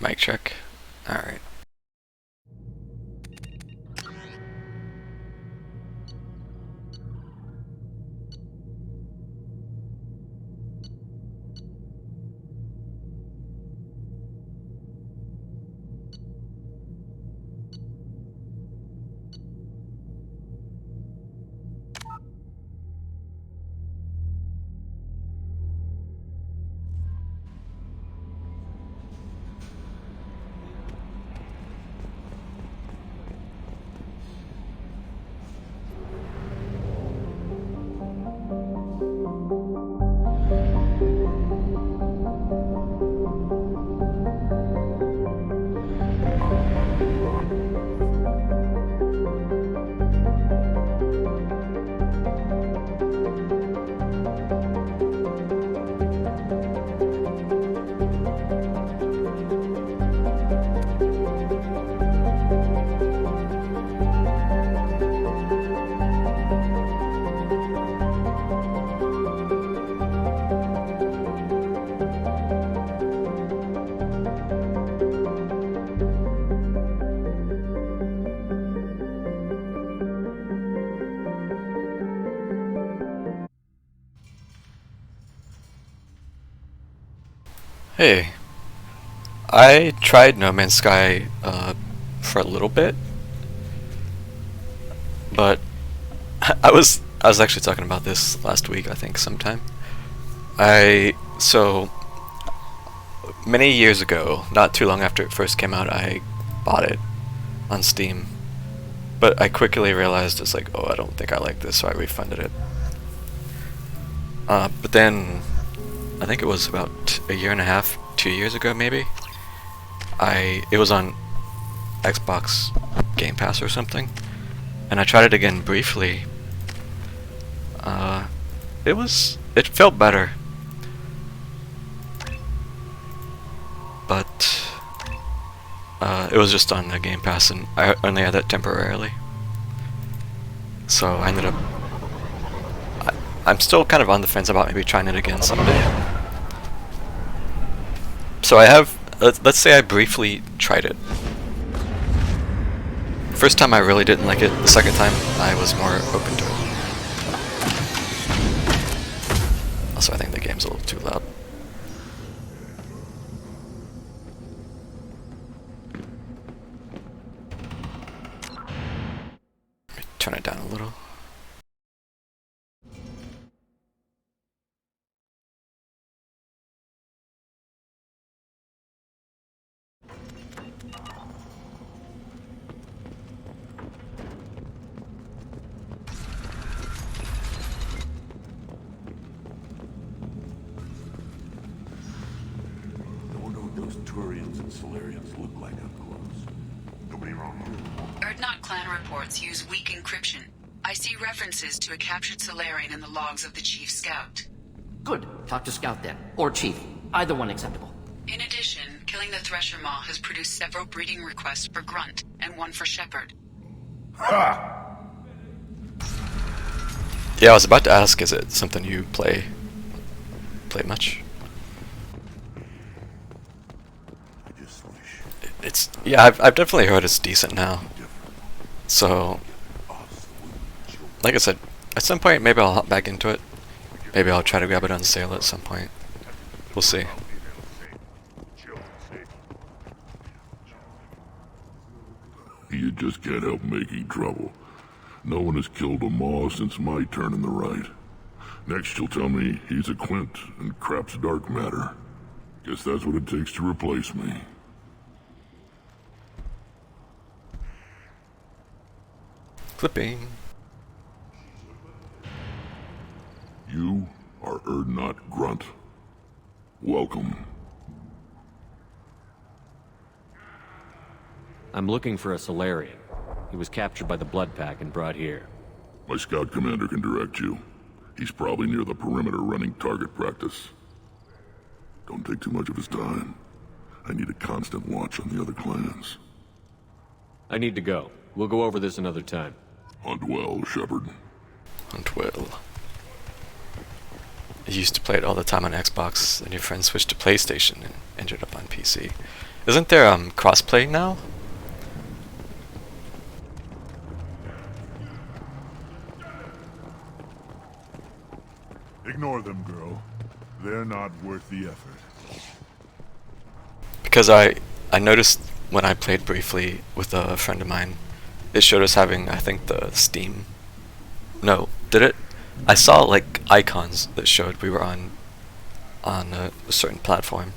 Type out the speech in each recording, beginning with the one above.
Mic check. Alright. Hey, I tried No Man's Sky for a little bit, but I was actually talking about this last week, I think, sometime. So many years ago, not too long after it first came out, I bought it on Steam, but I quickly realized it's like, oh, I don't think I like this, so I refunded it. But then I think it was about a year and a half, 2 years ago maybe. It was on Xbox Game Pass or something, and I tried it again briefly. It felt better, but it was just on the Game Pass, and I only had that temporarily. So I ended up. I'm still kind of on the fence about maybe trying it again someday. So I have, let's say I briefly tried it. First time I really didn't like it, the second time I was more open to it. Also, I think the game's a little too loud. Let me turn it down a little. Turians and Solarians look like up close. Nobody wrong here. Erdnot clan reports use weak encryption. I see references to a captured Solarian in the logs of the Chief Scout. Good. Talk to Scout then. Or Chief. Either one acceptable. In addition, killing the Thresher Maw has produced several breeding requests for Grunt, and one for Shepard. Ha! Yeah, I was about to ask, is it something you play much? Yeah, I've definitely heard it's decent now. So, like I said, at some point maybe I'll hop back into it. Maybe I'll try to grab it on sale at some point. We'll see. You just can't help making trouble. No one has killed a Maw since my turn in the right. Next you'll tell me he's a Quint and crap's dark matter. Guess that's what it takes to replace me. Clipping. You are Erdnot Grunt. Welcome. I'm looking for a Solarian. He was captured by the Blood Pack and brought here. My scout commander can direct you. He's probably near the perimeter running target practice. Don't take too much of his time. I need a constant watch on the other clans. I need to go. We'll go over this another time. Hunt well, Shepard. Hunt well. I used to play it all the time on Xbox, then your friend switched to PlayStation and ended up on PC. Isn't there crossplay now? Ignore them, girl. They're not worth the effort. Because I noticed when I played briefly with a friend of mine, it showed us having, I think, the Steam. No, did it? I saw like icons that showed we were on a certain platform.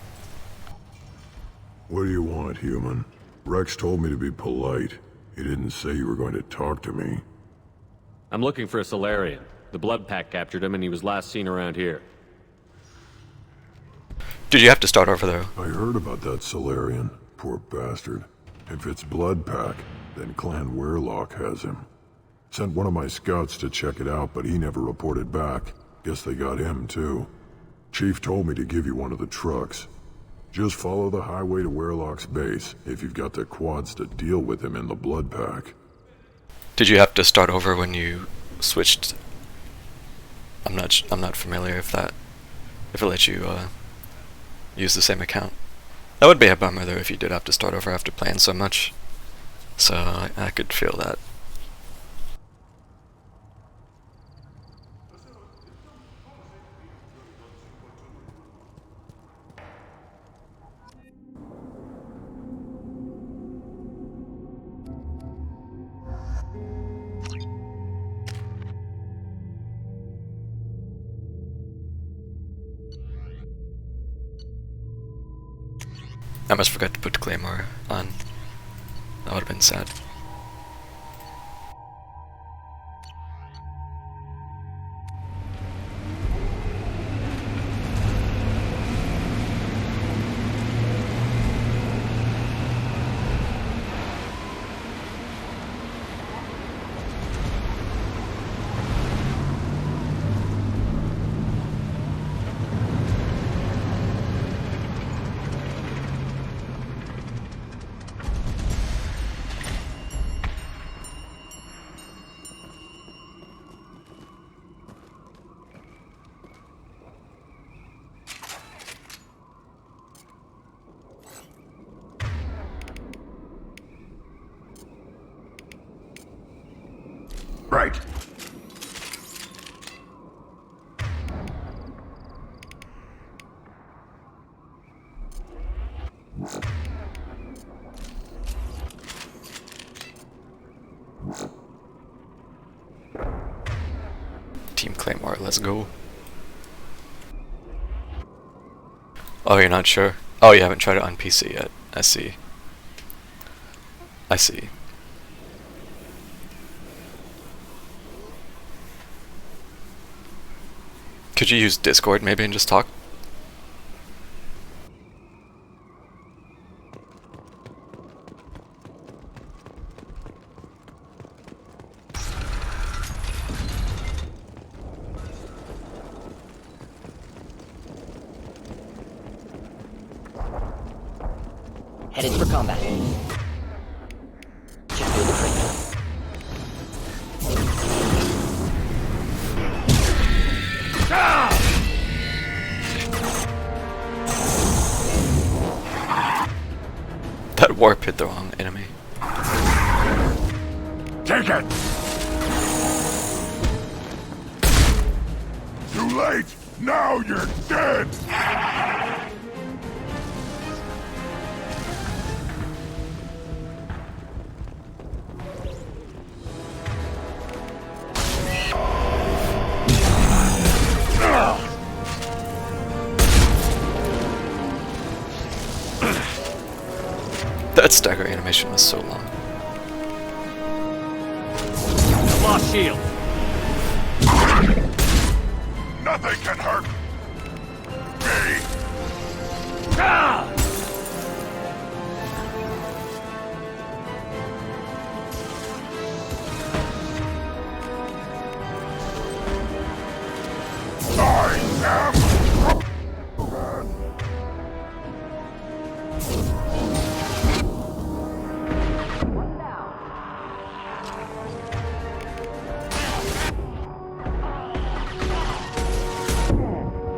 What do you want, human? Rex told me to be polite. He didn't say you were going to talk to me. I'm looking for a Solarian. The Blood Pack captured him and he was last seen around here. Did you have to start over though? I heard about that Solarian. Poor bastard. If it's Blood Pack, then Clan Weirlock has him. Sent one of my scouts to check it out, but he never reported back. Guess they got him too. Chief told me to give you one of the trucks. Just follow the highway to Weirlock's base if you've got the quads to deal with him in the Blood Pack. Did you have to start over when you switched? I'm not familiar if it let you use the same account. That would be a bummer though if you did have to start over after playing so much. So I could feel that. I must forgot to put Claymore on. That would have been sad. Right. Team Claymore, let's go. Oh, you're not sure? Oh, you haven't tried it on PC yet. I see. I see. Could you use Discord maybe and just talk? Headed for combat. Just do the trick. That warp hit the wrong enemy. Take it! Too late! Now you're dead! That stagger animation was so long. Lost shield. Nothing can hurt me! I am...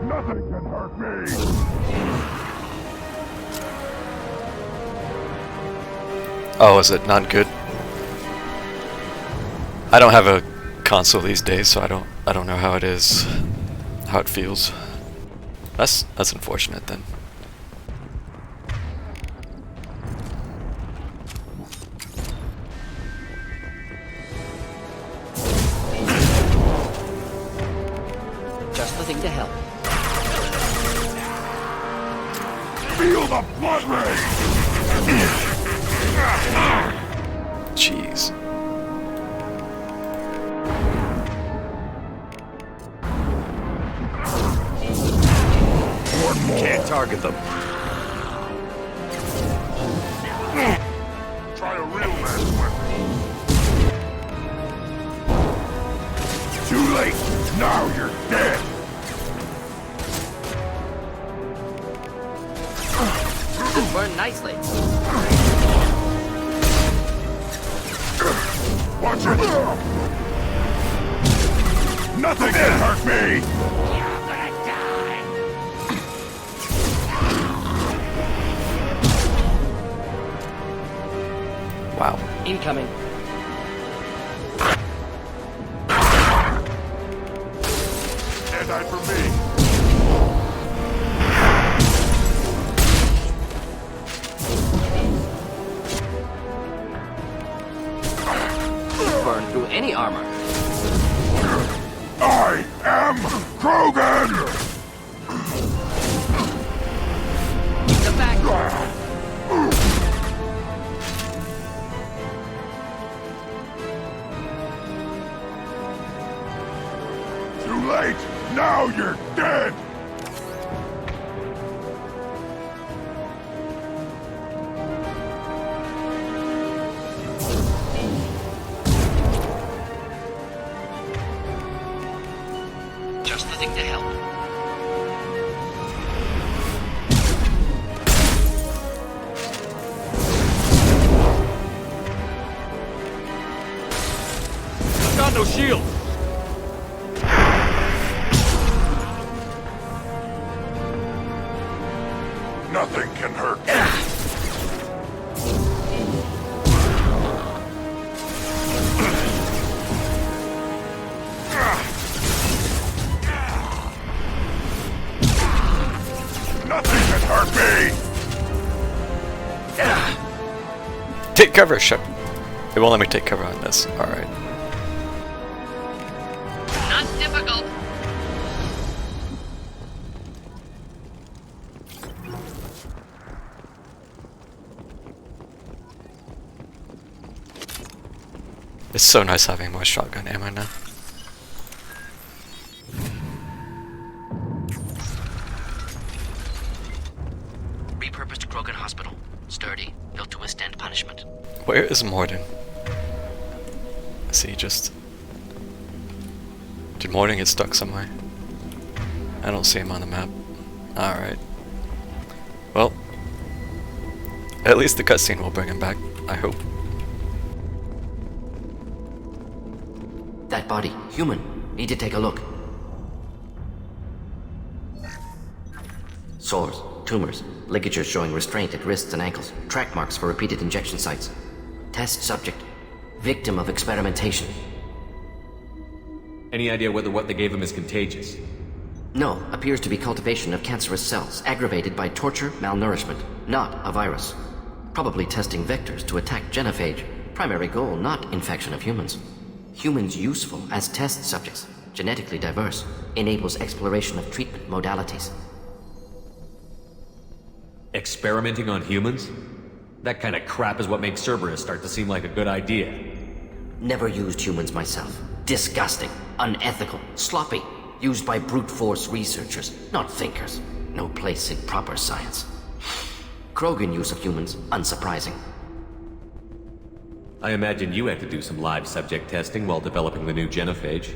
Nothing can hurt me! Oh, is it not good? I don't have a console these days, so I don't know how it is, how it feels. That's unfortunate then. Just the thing to help. Feel the blood rain! Jeez. One more. Can't target them. Try a real mass weapon. Too late. Now you're dead. Burn nicely. Watch it. Nothing can hurt me. Wow. Incoming. Anti for me. Burn through any armor. I am Krogan! The back. Too late! Now you're dead! Just the thing to help. Got no shield! Nothing can hurt. Nothing can hurt me! Take cover, Shep. It won't let me take cover on this. Alright. Not difficult. It's so nice having more shotgun ammo now. Repurposed Krogan Hospital. Sturdy, built to withstand punishment. Where is Morden? Is he just... Did Morden get stuck somewhere? I don't see him on the map. Alright. Well, at least the cutscene will bring him back, I hope. That body, human. Need to take a look. Sores, tumors, ligatures showing restraint at wrists and ankles, track marks for repeated injection sites. Test subject, victim of experimentation. Any idea whether what they gave him is contagious? No, appears to be cultivation of cancerous cells, aggravated by torture, malnourishment, not a virus. Probably testing vectors to attack genophage. Primary goal, not infection of humans. Humans useful as test subjects, genetically diverse, enables exploration of treatment modalities. Experimenting on humans? That kind of crap is what makes Cerberus start to seem like a good idea. Never used humans myself. Disgusting, unethical, sloppy. Used by brute force researchers, not thinkers. No place in proper science. Krogan use of humans, unsurprising. I imagine you had to do some live subject testing while developing the new genophage.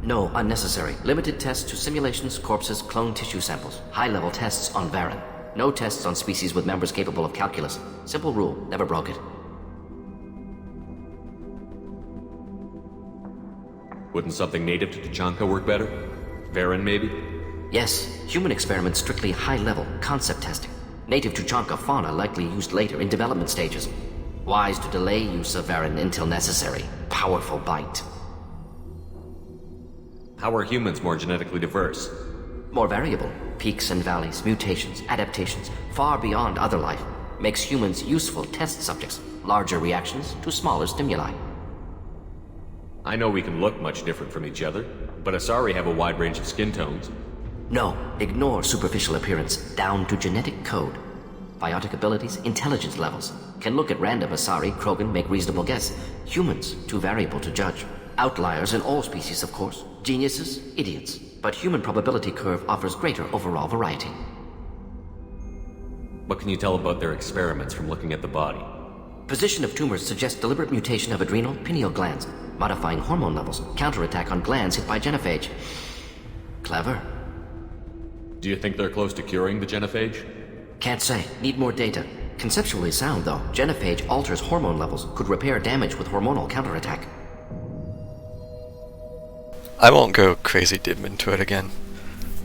No, unnecessary. Limited tests to simulations, corpses, clone tissue samples. High-level tests on Varen. No tests on species with members capable of calculus. Simple rule, never broke it. Wouldn't something native to Tuchanka work better? Varen, maybe? Yes, human experiments strictly high-level, concept testing. Native Tuchanka fauna likely used later in development stages. Wise to delay use of Varen until necessary. Powerful bite. How are humans more genetically diverse? More variable. Peaks and valleys, mutations, adaptations, far beyond other life. Makes humans useful test subjects. Larger reactions to smaller stimuli. I know we can look much different from each other, but Asari have a wide range of skin tones. No, ignore superficial appearance, down to genetic code. Biotic abilities, intelligence levels. Can look at random Asari, Krogan, make reasonable guess. Humans, too variable to judge. Outliers in all species, of course. Geniuses, idiots. But human probability curve offers greater overall variety. What can you tell about their experiments from looking at the body? Position of tumors suggests deliberate mutation of adrenal, pineal glands, modifying hormone levels, counterattack on glands hit by genophage. Clever. Do you think they're close to curing the genophage? Can't say. Need more data. Conceptually sound, though. Genophage alters hormone levels, could repair damage with hormonal counterattack. I won't go crazy deep into it again,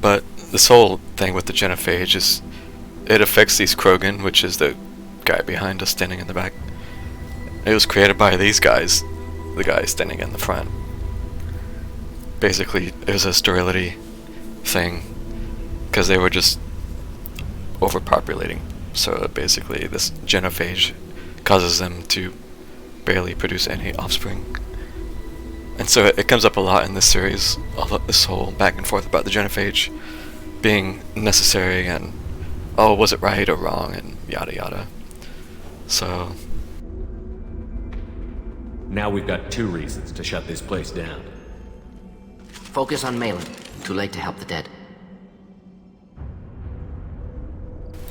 but this whole thing with the genophage is, it affects these Krogan, which is the guy behind us standing in the back. It was created by these guys, the guy standing in the front. Basically, it was a sterility thing, because they were just overpopulating. So basically, this genophage causes them to barely produce any offspring. And so it comes up a lot in this series, all of this whole back and forth about the genophage being necessary and, oh, was it right or wrong, and yada yada. So now we've got 2 reasons to shut this place down. Focus on Malin. Too late to help the dead.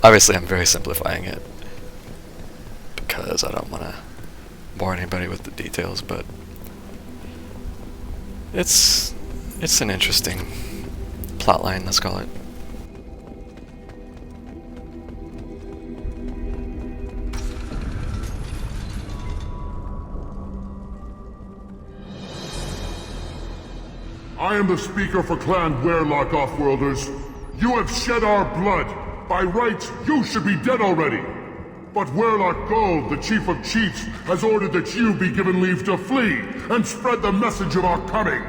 obviously I'm very simplifying it because I don't want to bore anybody with the details, but it's an interesting plotline, let's call it. I am the speaker for Clan Werelock, Offworlders. You have shed our blood. By rights, you should be dead already. But Werelock Gold, the Chief of Chiefs, has ordered that you be given leave to flee and spread the message of our coming.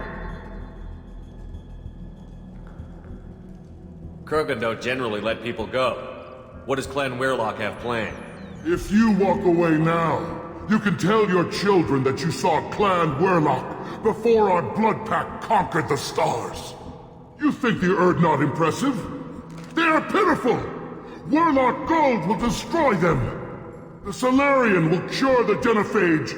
Krogan don't generally let people go. What does Clan Werelock have planned? If you walk away now, you can tell your children that you saw Clan Werelock before our blood pact conquered the stars. You think the Erd not impressive? They are pitiful! Werelock Gold will destroy them! The Solarian will cure the genophage,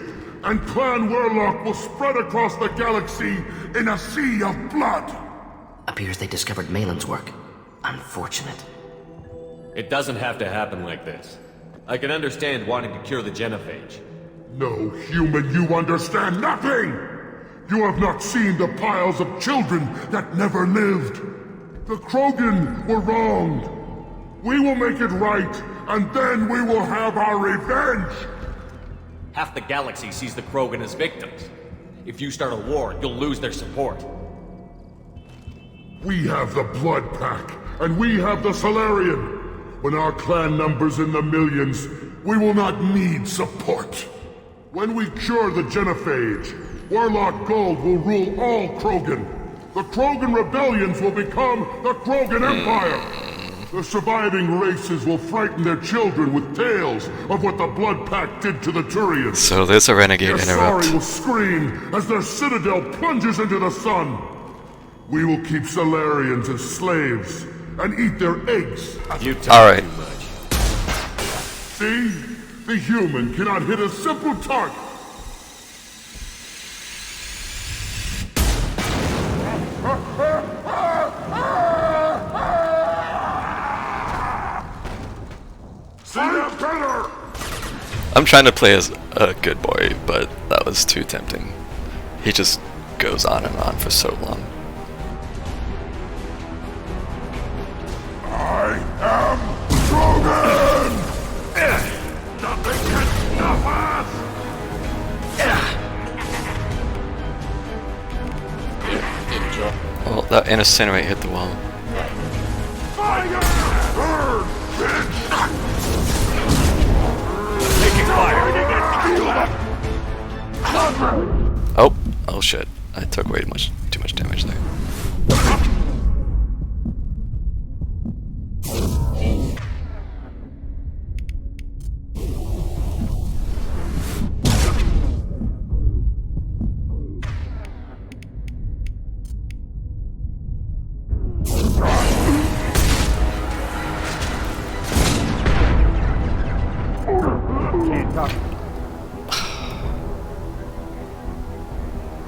and Clan Werelock will spread across the galaxy in a sea of blood! Appears they discovered Malin's work. Unfortunate. It doesn't have to happen like this. I can understand wanting to cure the genophage. No human, you understand nothing! You have not seen the piles of children that never lived. The Krogan were wronged. We will make it right, and then we will have our revenge! Half the galaxy sees the Krogan as victims. If you start a war, you'll lose their support. We have the Blood Pack, and we have the Solarian. When our clan numbers in the millions, we will not need support. When we cure the genophage, Werelock Gold will rule all Krogan. The Krogan rebellions will become the Krogan Empire. The surviving races will frighten their children with tales of what the Blood Pact did to the Turians. So there's a renegade interrupt. Asari will scream as their citadel plunges into the sun. We will keep Solarians as slaves and eat their eggs. You talk too much. See? The human cannot hit a simple target. See that better? I'm trying to play as a good boy, but that was too tempting. He just goes on and on for so long. I am Krogan! Nothing can stop us! Well, that incinerate hit the wall. Fire! Burn, bitch! Taking fire! Oh, oh shit. I took way too much damage there.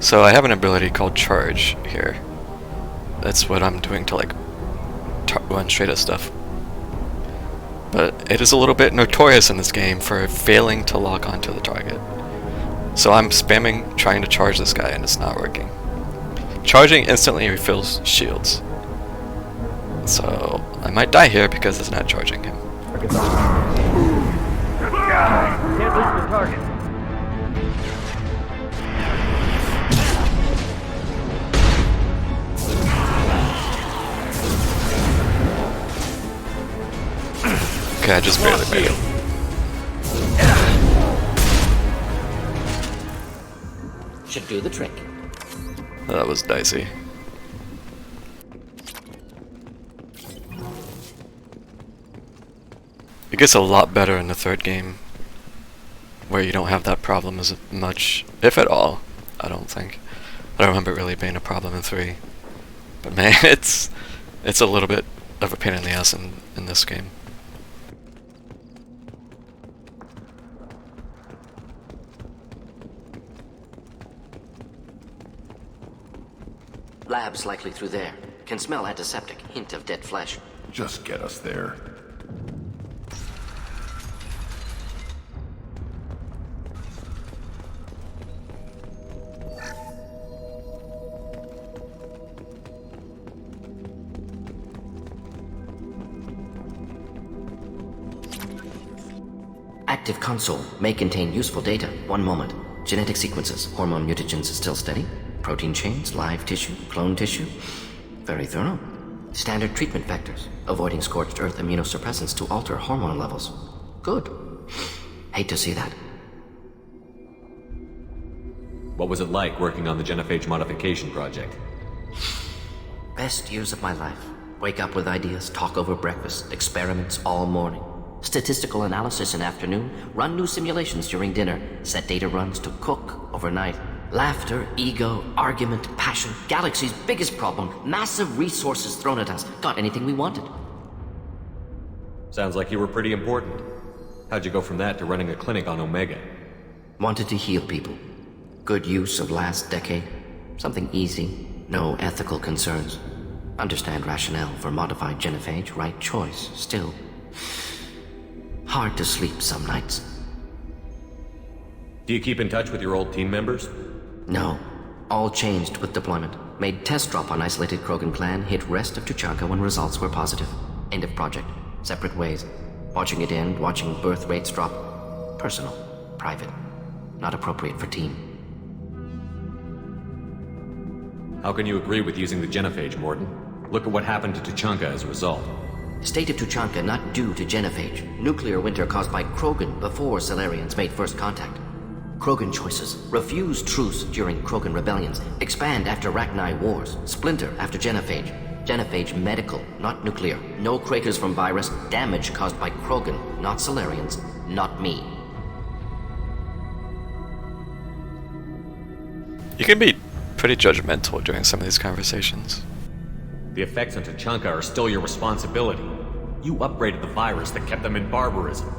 So I have an ability called Charge here. That's what I'm doing to like run straight at stuff. But it is a little bit notorious in this game for failing to lock onto the target. So I'm spamming trying to charge this guy and it's not working. Charging instantly refills shields. So I might die here because it's not charging him. Can't lose the target. Okay, I just barely made it. Should do the trick. That was dicey. It gets a lot better in the third game, where you don't have that problem as much, if at all. I don't think. I don't remember it really being a problem in 3. But man, it's a little bit of a pain in the ass in this game. Labs likely through there. Can smell antiseptic, hint of dead flesh. Just get us there. Active console may contain useful data. One moment. Genetic sequences, hormone mutagens still steady. Protein chains, live tissue, clone tissue. Very thorough. Standard treatment vectors, avoiding scorched earth immunosuppressants to alter hormone levels. Good. Hate to see that. What was it like working on the genophage modification project? Best years of my life. Wake up with ideas, talk over breakfast, experiments all morning. Statistical analysis in afternoon, run new simulations during dinner, set data runs to cook overnight. Laughter, ego, argument, passion, galaxy's biggest problem, massive resources thrown at us. Got anything we wanted. Sounds like you were pretty important. How'd you go from that to running a clinic on Omega? Wanted to heal people. Good use of last decade. Something easy, no ethical concerns. Understand rationale for modified genophage, right choice, still. Hard to sleep some nights. Do you keep in touch with your old team members? No. All changed with deployment. Made test drop on isolated Krogan clan, hit rest of Tuchanka when results were positive. End of project. Separate ways. Watching it end, watching birth rates drop. Personal. Private. Not appropriate for team. How can you agree with using the genophage, Morton? Look at what happened to Tuchanka as a result. State of Tuchanka not due to genophage. Nuclear winter caused by Krogan before Solarians made first contact. Krogan choices. Refuse truce during Krogan rebellions. Expand after Rachni wars. Splinter after genophage. Genophage medical, not nuclear. No craters from virus. Damage caused by Krogan, not Solarians. Not me. You can be pretty judgmental during some of these conversations. The effects on Tuchanka are still your responsibility. You upgraded the virus that kept them in barbarism.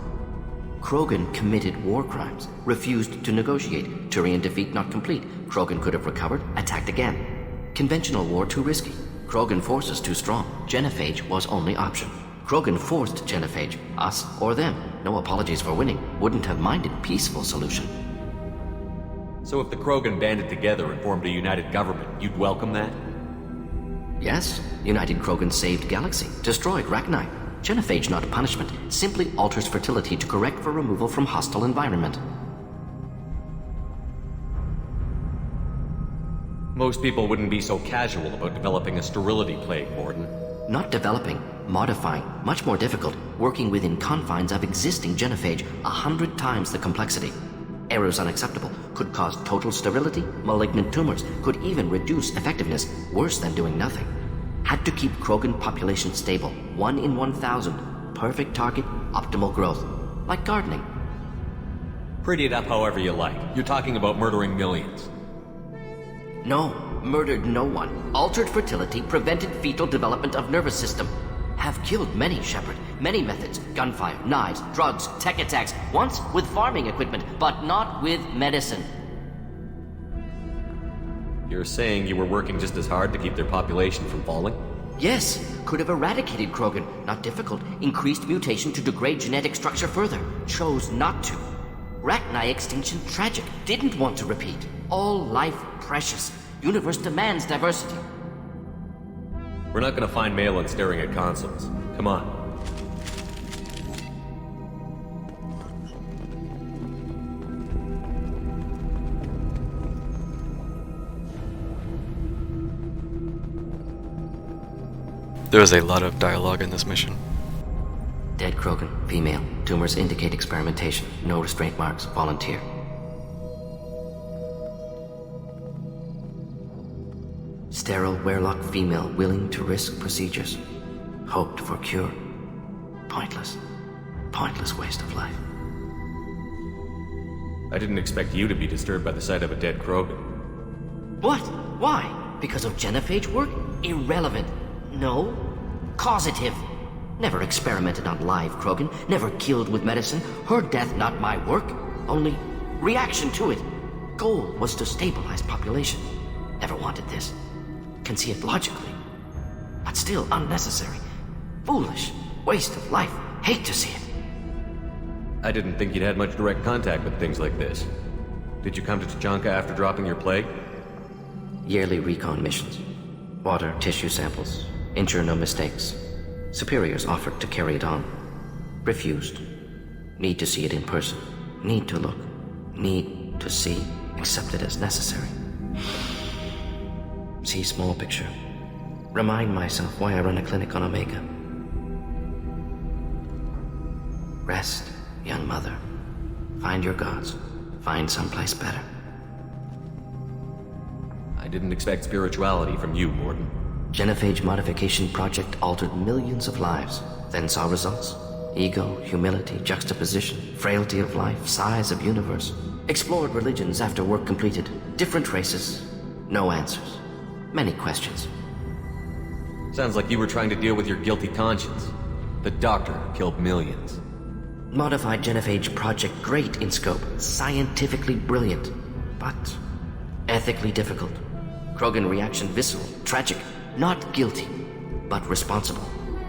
Krogan committed war crimes, refused to negotiate. Turian defeat not complete. Krogan could have recovered, attacked again. Conventional war too risky. Krogan forces too strong. Genophage was only option. Krogan forced genophage, us or them. No apologies for winning. Wouldn't have minded peaceful solution. So if the Krogan banded together and formed a united government, you'd welcome that? Yes, United Krogan saved Galaxy, destroyed Rachni. Genophage not punishment, simply alters fertility to correct for removal from hostile environment. Most people wouldn't be so casual about developing a sterility plague, Morton. Not developing, modifying, much more difficult, working within confines of existing genophage, 100 times the complexity. Errors unacceptable. Could cause total sterility, malignant tumors. Could even reduce effectiveness. Worse than doing nothing. Had to keep Krogan population stable. 1 in 1,000. Perfect target, optimal growth. Like gardening. Pretty it up however you like. You're talking about murdering millions. No, murdered no one. Altered fertility, prevented fetal development of nervous system. Have killed many, Shepard. Many methods. Gunfire, knives, drugs, tech attacks. Once with farming equipment, but not with medicine. You're saying you were working just as hard to keep their population from falling? Yes, could have eradicated Krogan. Not difficult. Increased mutation to degrade genetic structure further. Chose not to. Rachni extinction tragic. Didn't want to repeat. All life precious. Universe demands diversity. We're not gonna find Malin staring at consoles. Come on. There was a lot of dialogue in this mission. Dead Krogan, female. Tumors indicate experimentation. No restraint marks. Volunteer. Sterile Werelock female willing to risk procedures. Hoped for cure. Pointless. Pointless waste of life. I didn't expect you to be disturbed by the sight of a dead Krogan. What? Why? Because of genophage work? Irrelevant. No. Causative. Never experimented on live Krogan. Never killed with medicine. Her death not my work. Only reaction to it. Goal was to stabilize population. Never wanted this. Can see it logically. But still unnecessary. Foolish. Waste of life. Hate to see it. I didn't think you'd had much direct contact with things like this. Did you come to Tuchanka after dropping your plague? Yearly recon missions. Water, tissue samples. Ensure no mistakes. Superiors offered to carry it on. Refused. Need to see it in person. Need to look. Need to see. Accepted as necessary. See small picture. Remind myself why I run a clinic on Omega. Rest, young mother. Find your gods. Find someplace better. I didn't expect spirituality from you, Mordin. Genophage modification project altered millions of lives. Then saw results. Ego, humility, juxtaposition, frailty of life, size of universe. Explored religions after work completed. Different races. No answers. Many questions. Sounds like you were trying to deal with your guilty conscience. The doctor killed millions. Modified genophage project great in scope. Scientifically brilliant. But ethically difficult. Krogan reaction visceral, tragic. Not guilty, but responsible.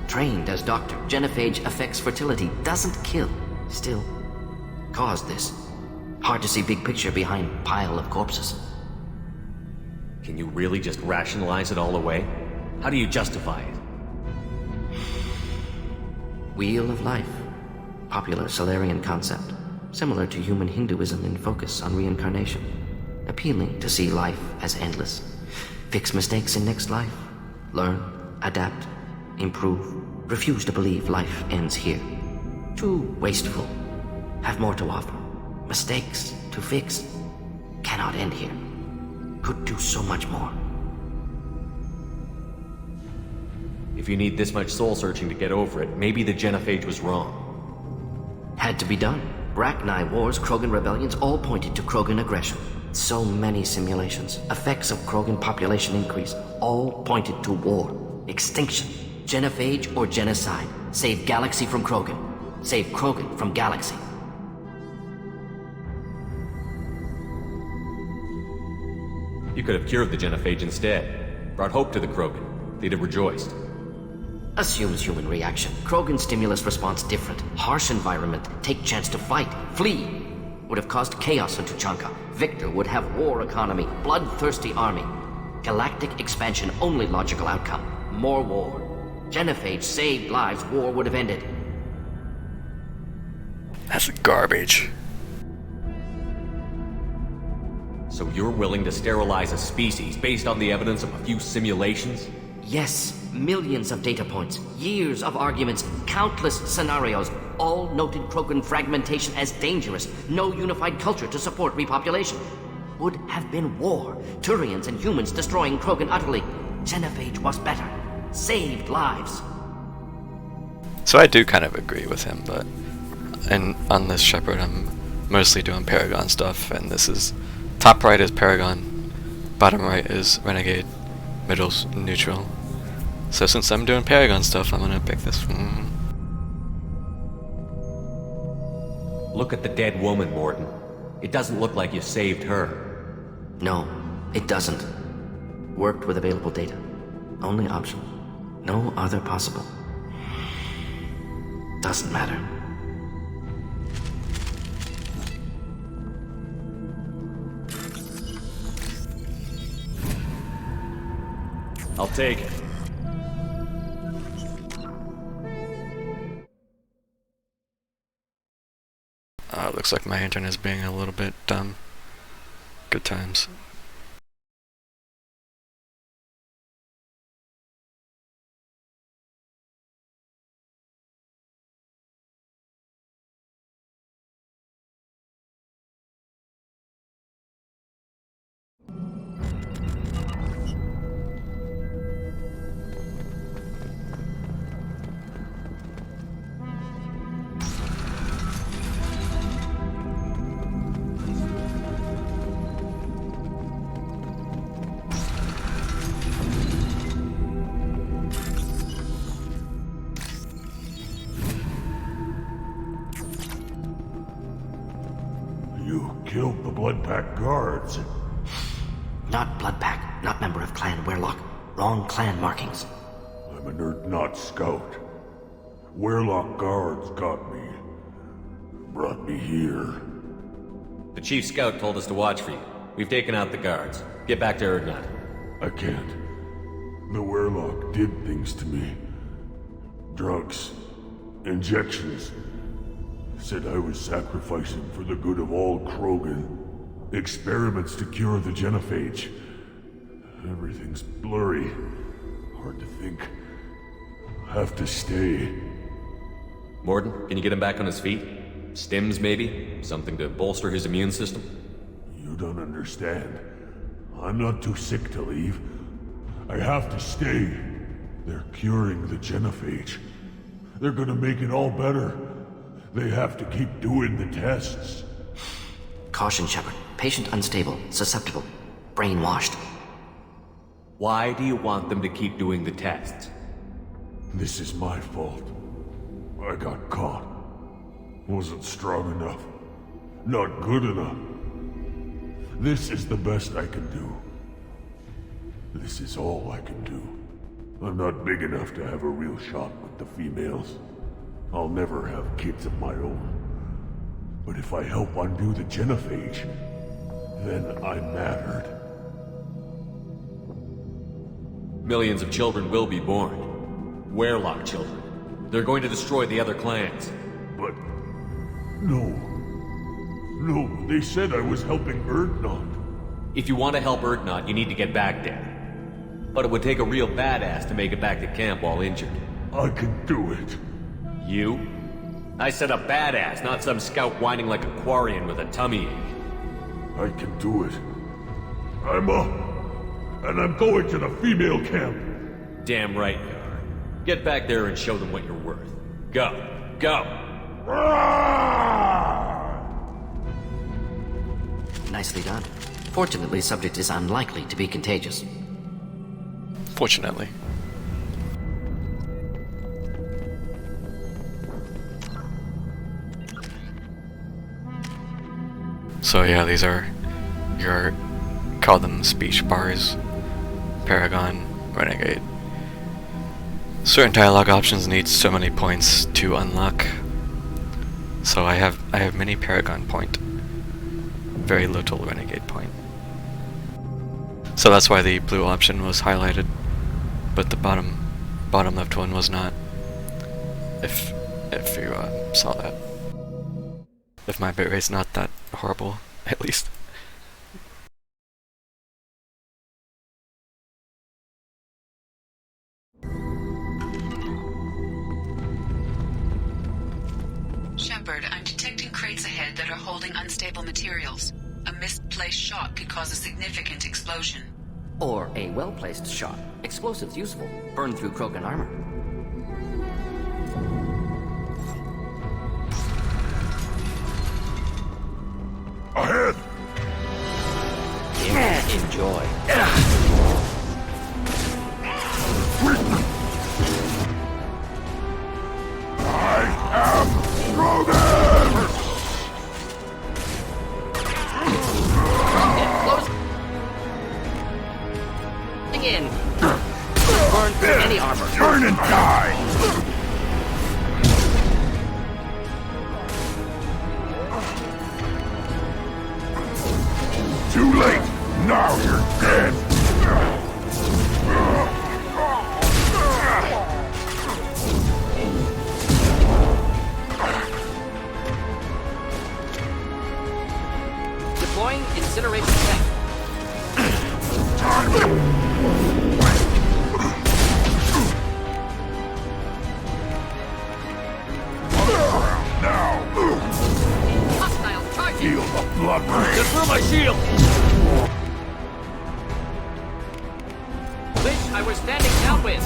Trained as doctor, genophage affects fertility, doesn't kill. Still, caused this. Hard to see big picture behind pile of corpses. Can you really just rationalize it all away? How do you justify it? Wheel of life. Popular Solarian concept. Similar to human Hinduism in focus on reincarnation. Appealing to see life as endless. Fix mistakes in next life. Learn, adapt, improve. Refuse to believe life ends here. Too wasteful. Have more to offer. Mistakes to fix. Cannot end here. Could do so much more. If you need this much soul searching to get over it, maybe the genophage was wrong. Had to be done. Rachni wars, Krogan rebellions all pointed to Krogan aggression. So many simulations. Effects of Krogan population increase. All pointed to war. Extinction. Genophage or genocide. Save galaxy from Krogan. Save Krogan from galaxy. You could have cured the genophage instead. Brought hope to the Krogan. They'd have rejoiced. Assumes human reaction. Krogan stimulus response different. Harsh environment. Take chance to fight. Flee. Would have caused chaos in Tuchanka. Victor would have war economy. Bloodthirsty army. Galactic expansion only logical outcome. More war. Genophage saved lives. War would have ended. That's garbage. So you're willing to sterilize a species based on the evidence of a few simulations? Yes. millions of data points, years of arguments, countless scenarios, all noted Krogan fragmentation as dangerous, no unified culture to support repopulation. Would have been war, Turians and humans destroying Krogan utterly. Genophage was better, saved lives. So I do kind of agree with him, but on this Shepard I'm mostly doing Paragon stuff, and this is top right is Paragon, bottom right is Renegade, middle's neutral. So since I'm doing Paragon stuff, I'm gonna pick this one. Look at the dead woman, Mordin. It doesn't look like you saved her. No, it doesn't. Worked with available data. Only option. No other possible. Doesn't matter. I'll take it. Looks like my internet is being a little bit dumb. Good times. You killed the Blood Pack guards. Not Bloodpack, not member of Clan Werlock. Wrong clan markings. I'm a nerd not scout. Werlock guards got me. Brought me here. The chief scout told us to watch for you. We've taken out the guards. Get back to Erdnot. I can't. The Werlock did things to me. Drugs. Injections. Said I was sacrificing for the good of all Krogan. Experiments to cure the genophage. Everything's blurry. Hard to think. Have to stay. Mordin, can you get him back on his feet? Stims, maybe? Something to bolster his immune system? You don't understand. I'm not too sick to leave. I have to stay. They're curing the genophage. They're gonna make it all better. They have to keep doing the tests. Caution, Shepard. Patient unstable, susceptible, brainwashed. Why do you want them to keep doing the tests? This is my fault. I got caught. Wasn't strong enough. Not good enough. This is the best I can do. This is all I can do. I'm not big enough to have a real shot with the females. I'll never have kids of my own. But if I help undo the genophage, then I mattered. Millions of children will be born. Werlock children. They're going to destroy the other clans. But... No. No, they said I was helping Erdnot. If you want to help Erdnot, you need to get back there. But it would take a real badass to make it back to camp while injured. I can do it. You? I said a badass, not some scout whining like a Quarian with a tummy ache. I can do it. I'm up. And I'm going to the female camp. Damn right you are. Get back there and show them what you're worth. Go. Go! Nicely done. Fortunately, subject is unlikely to be contagious. Fortunately. So yeah, these are your, call them speech bars, Paragon, Renegade. Certain dialogue options need so many points to unlock. So I have many Paragon point, very little Renegade point. So that's why the blue option was highlighted, but the bottom left one was not. If you saw that. If my bitrate's not that horrible, at least. that are holding unstable materials. A misplaced shot could cause a significant explosion. Or a well-placed shot. Explosives useful. Burn through Krogan armor. Ahead! Enjoy. I am Rogan! Closing in. Burn through any armor. Turn and die! Too late! Now you're dead! Deploying incineration tank. Now! Hostile charging. Feel the blood rain! Through my shield! Wish I were standing downwind.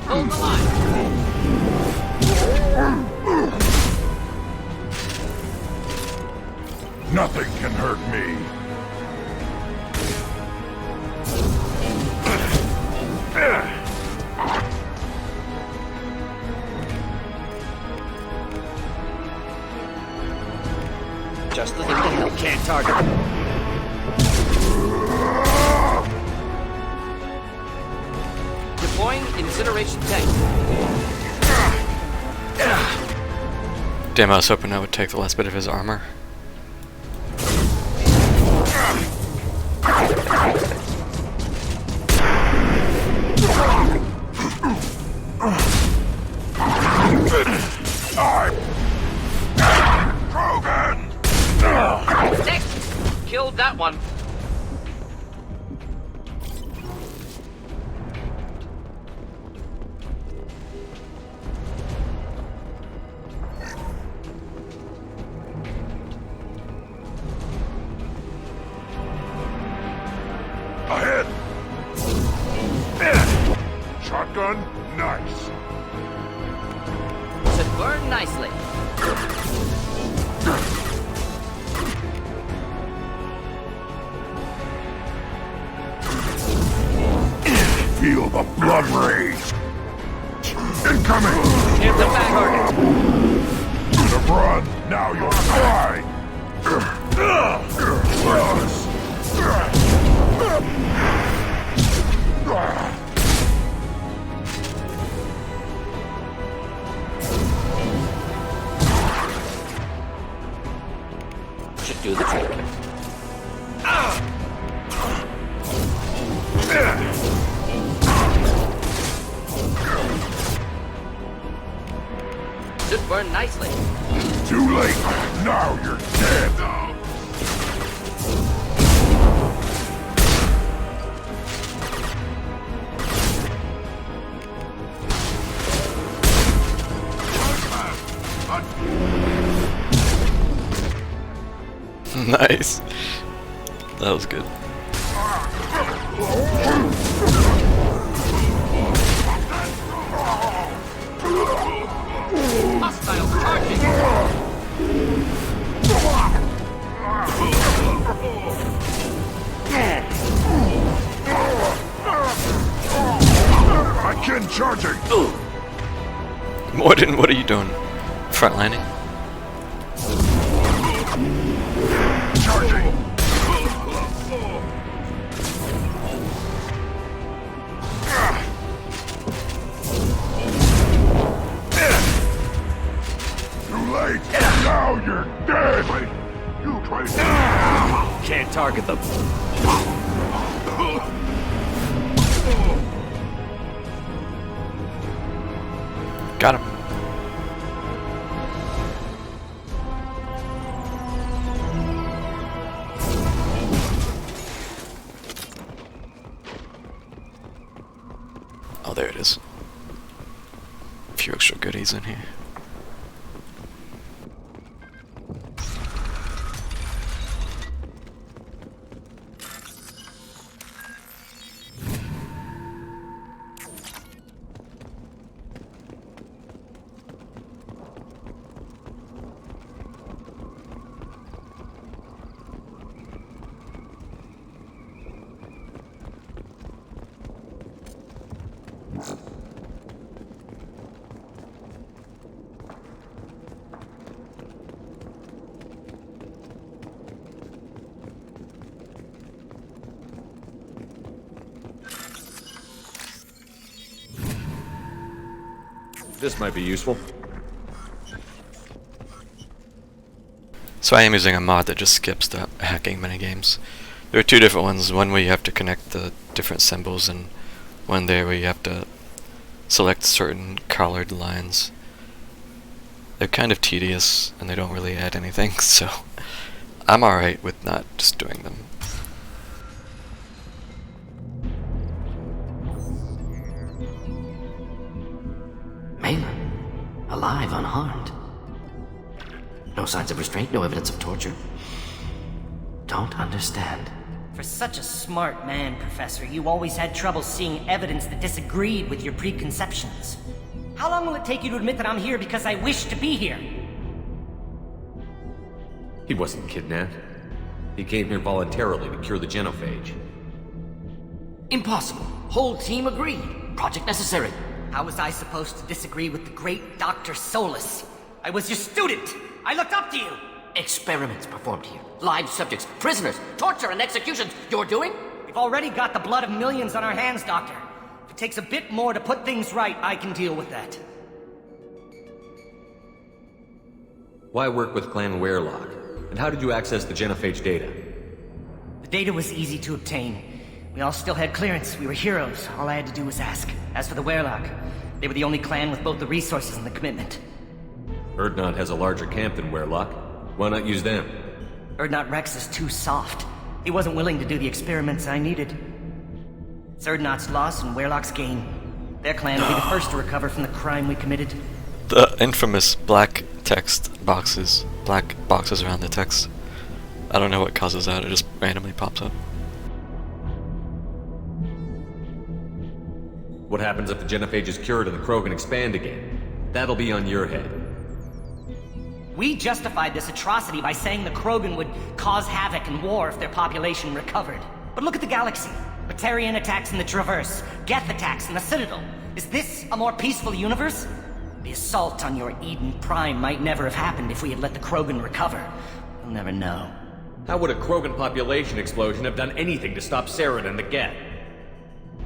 Hold the line. Nothing can hurt me! Just the thing to help. Can't target. Deploying incineration tank. Damn, I was hoping I would take the last bit of his armor. Next! Killed that one. Ahead! Shotgun, nice. Should burn nicely. Feel the blood rage. Incoming! Here's the Vanguard! To run, now you'll die! Should do the trick. Should burn nicely. Too late! Now you're dead! Nice. That was good. Hostile charging. I can charging! Morden, what are you doing? Frontlining? Charging! Too late! Now you're dead! You try to... Can't target them. Got him. Oh, there it is. A few extra goodies in here. This might be useful. So I am using a mod that just skips the hacking minigames. There are two different ones, one where you have to connect the different symbols and one there where you have to select certain colored lines. They're kind of tedious and they don't really add anything, so I'm alright with not just doing them. Malin, alive, unharmed. No signs of restraint, no evidence of torture. Don't understand. For such a smart man, Professor, you always had trouble seeing evidence that disagreed with your preconceptions. How long will it take you to admit that I'm here because I wish to be here? He wasn't kidnapped. He came here voluntarily to cure the genophage. Impossible. Whole team agreed. Project necessary. How was I supposed to disagree with the great Dr. Solus? I was your student! I looked up to you! Experiments performed here. Live subjects, prisoners, torture and executions. You're doing? We've already got the blood of millions on our hands, Doctor. If it takes a bit more to put things right, I can deal with that. Why work with Clan Werelock? And how did you access the genophage data? The data was easy to obtain. We all still had clearance. We were heroes. All I had to do was ask. As for the Werelock, they were the only clan with both the resources and the commitment. Erdnot has a larger camp than Werelock. Why not use them? Erdnot Rex is too soft. He wasn't willing to do the experiments I needed. It's Erdnot's loss and Werelock's gain. Their clan will be the first to recover from the crime we committed. The infamous black text boxes. Black boxes around the text. I don't know what causes that, it just randomly pops up. What happens if the genophage is cured and the Krogan expand again? That'll be on your head. We justified this atrocity by saying the Krogan would cause havoc and war if their population recovered. But look at the galaxy. Batarian attacks in the Traverse, Geth attacks in the Citadel. Is this a more peaceful universe? The assault on your Eden Prime might never have happened if we had let the Krogan recover. We'll never know. How would a Krogan population explosion have done anything to stop Saren and the Geth?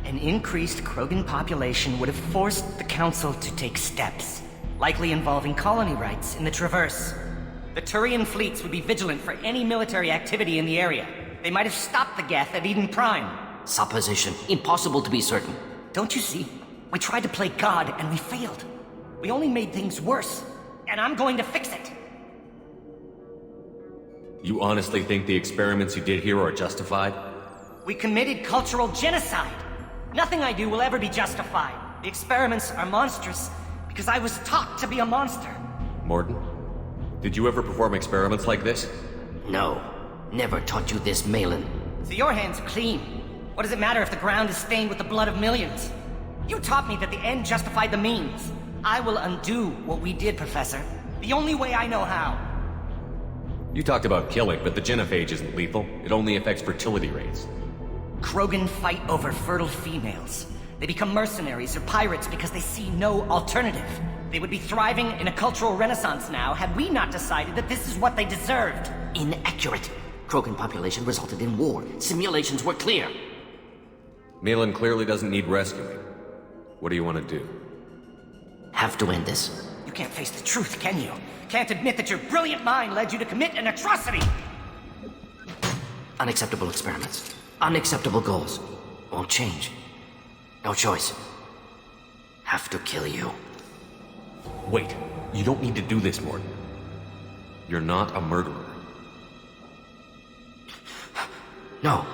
An increased Krogan population would have forced the Council to take steps, likely involving colony rights in the Traverse. The Turian fleets would be vigilant for any military activity in the area. They might have stopped the Geth at Eden Prime. Supposition. Impossible to be certain. Don't you see? We tried to play God and we failed. We only made things worse, and I'm going to fix it. You honestly think the experiments you did here are justified? We committed cultural genocide. Nothing I do will ever be justified. The experiments are monstrous because I was taught to be a monster. Mordin, did you ever perform experiments like this? No. Never taught you this, Malin. So your hands are clean. What does it matter if the ground is stained with the blood of millions? You taught me that the end justified the means. I will undo what we did, Professor. The only way I know how. You talked about killing, but the genophage isn't lethal. It only affects fertility rates. Krogan fight over fertile females. They become mercenaries or pirates because they see no alternative. They would be thriving in a cultural renaissance now had we not decided that this is what they deserved. Inaccurate. Krogan population resulted in war. Simulations were clear. Malin clearly doesn't need rescuing. What do you want to do? Have to end this. You can't face the truth, can you? Can't admit that your brilliant mind led you to commit an atrocity! Unacceptable experiments. Unacceptable goals. Won't change. No choice. Have to kill you. Wait, you don't need to do this, Mordin. You're not a murderer. No.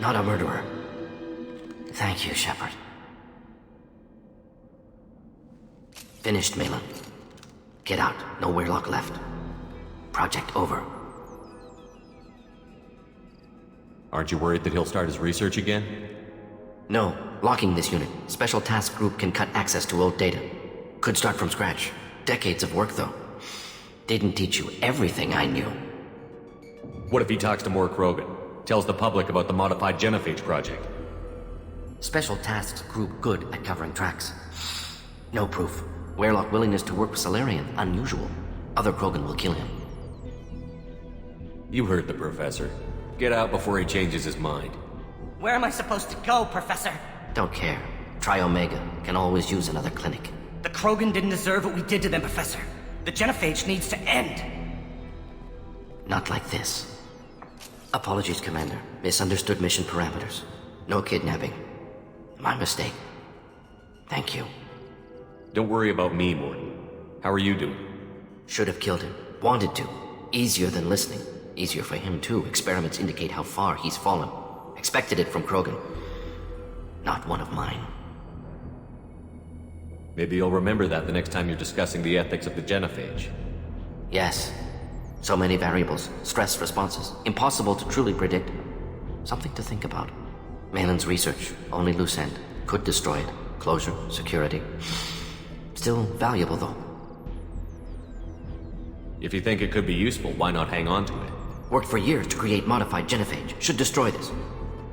Not a murderer. Thank you, Shepard. Finished, Malin. Get out. No Werelock left. Project over. Aren't you worried that he'll start his research again? No. Locking this unit. Special task group can cut access to old data. Could start from scratch. Decades of work, though. Didn't teach you everything I knew. What if he talks to more Krogan? Tells the public about the modified genophage project? Special tasks group good at covering tracks. No proof. Werelock willingness to work with Salarian, unusual. Other Krogan will kill him. You heard the professor. Get out before he changes his mind. Where am I supposed to go, Professor? Don't care. Try Omega. Can always use another clinic. The Krogan didn't deserve what we did to them, Professor. The genophage needs to end. Not like this. Apologies, Commander. Misunderstood mission parameters. No kidnapping. My mistake. Thank you. Don't worry about me, Morton. How are you doing? Should have killed him. Wanted to. Easier than listening. Easier for him, too. Experiments indicate how far he's fallen. Expected it from Krogan. Not one of mine. Maybe you'll remember that the next time you're discussing the ethics of the genophage. Yes. So many variables. Stress responses. Impossible to truly predict. Something to think about. Malin's research. Only loose end. Could destroy it. Closure. Security. Still valuable, though. If you think it could be useful, why not hang on to it? Worked for years to create modified genophage. Should destroy this.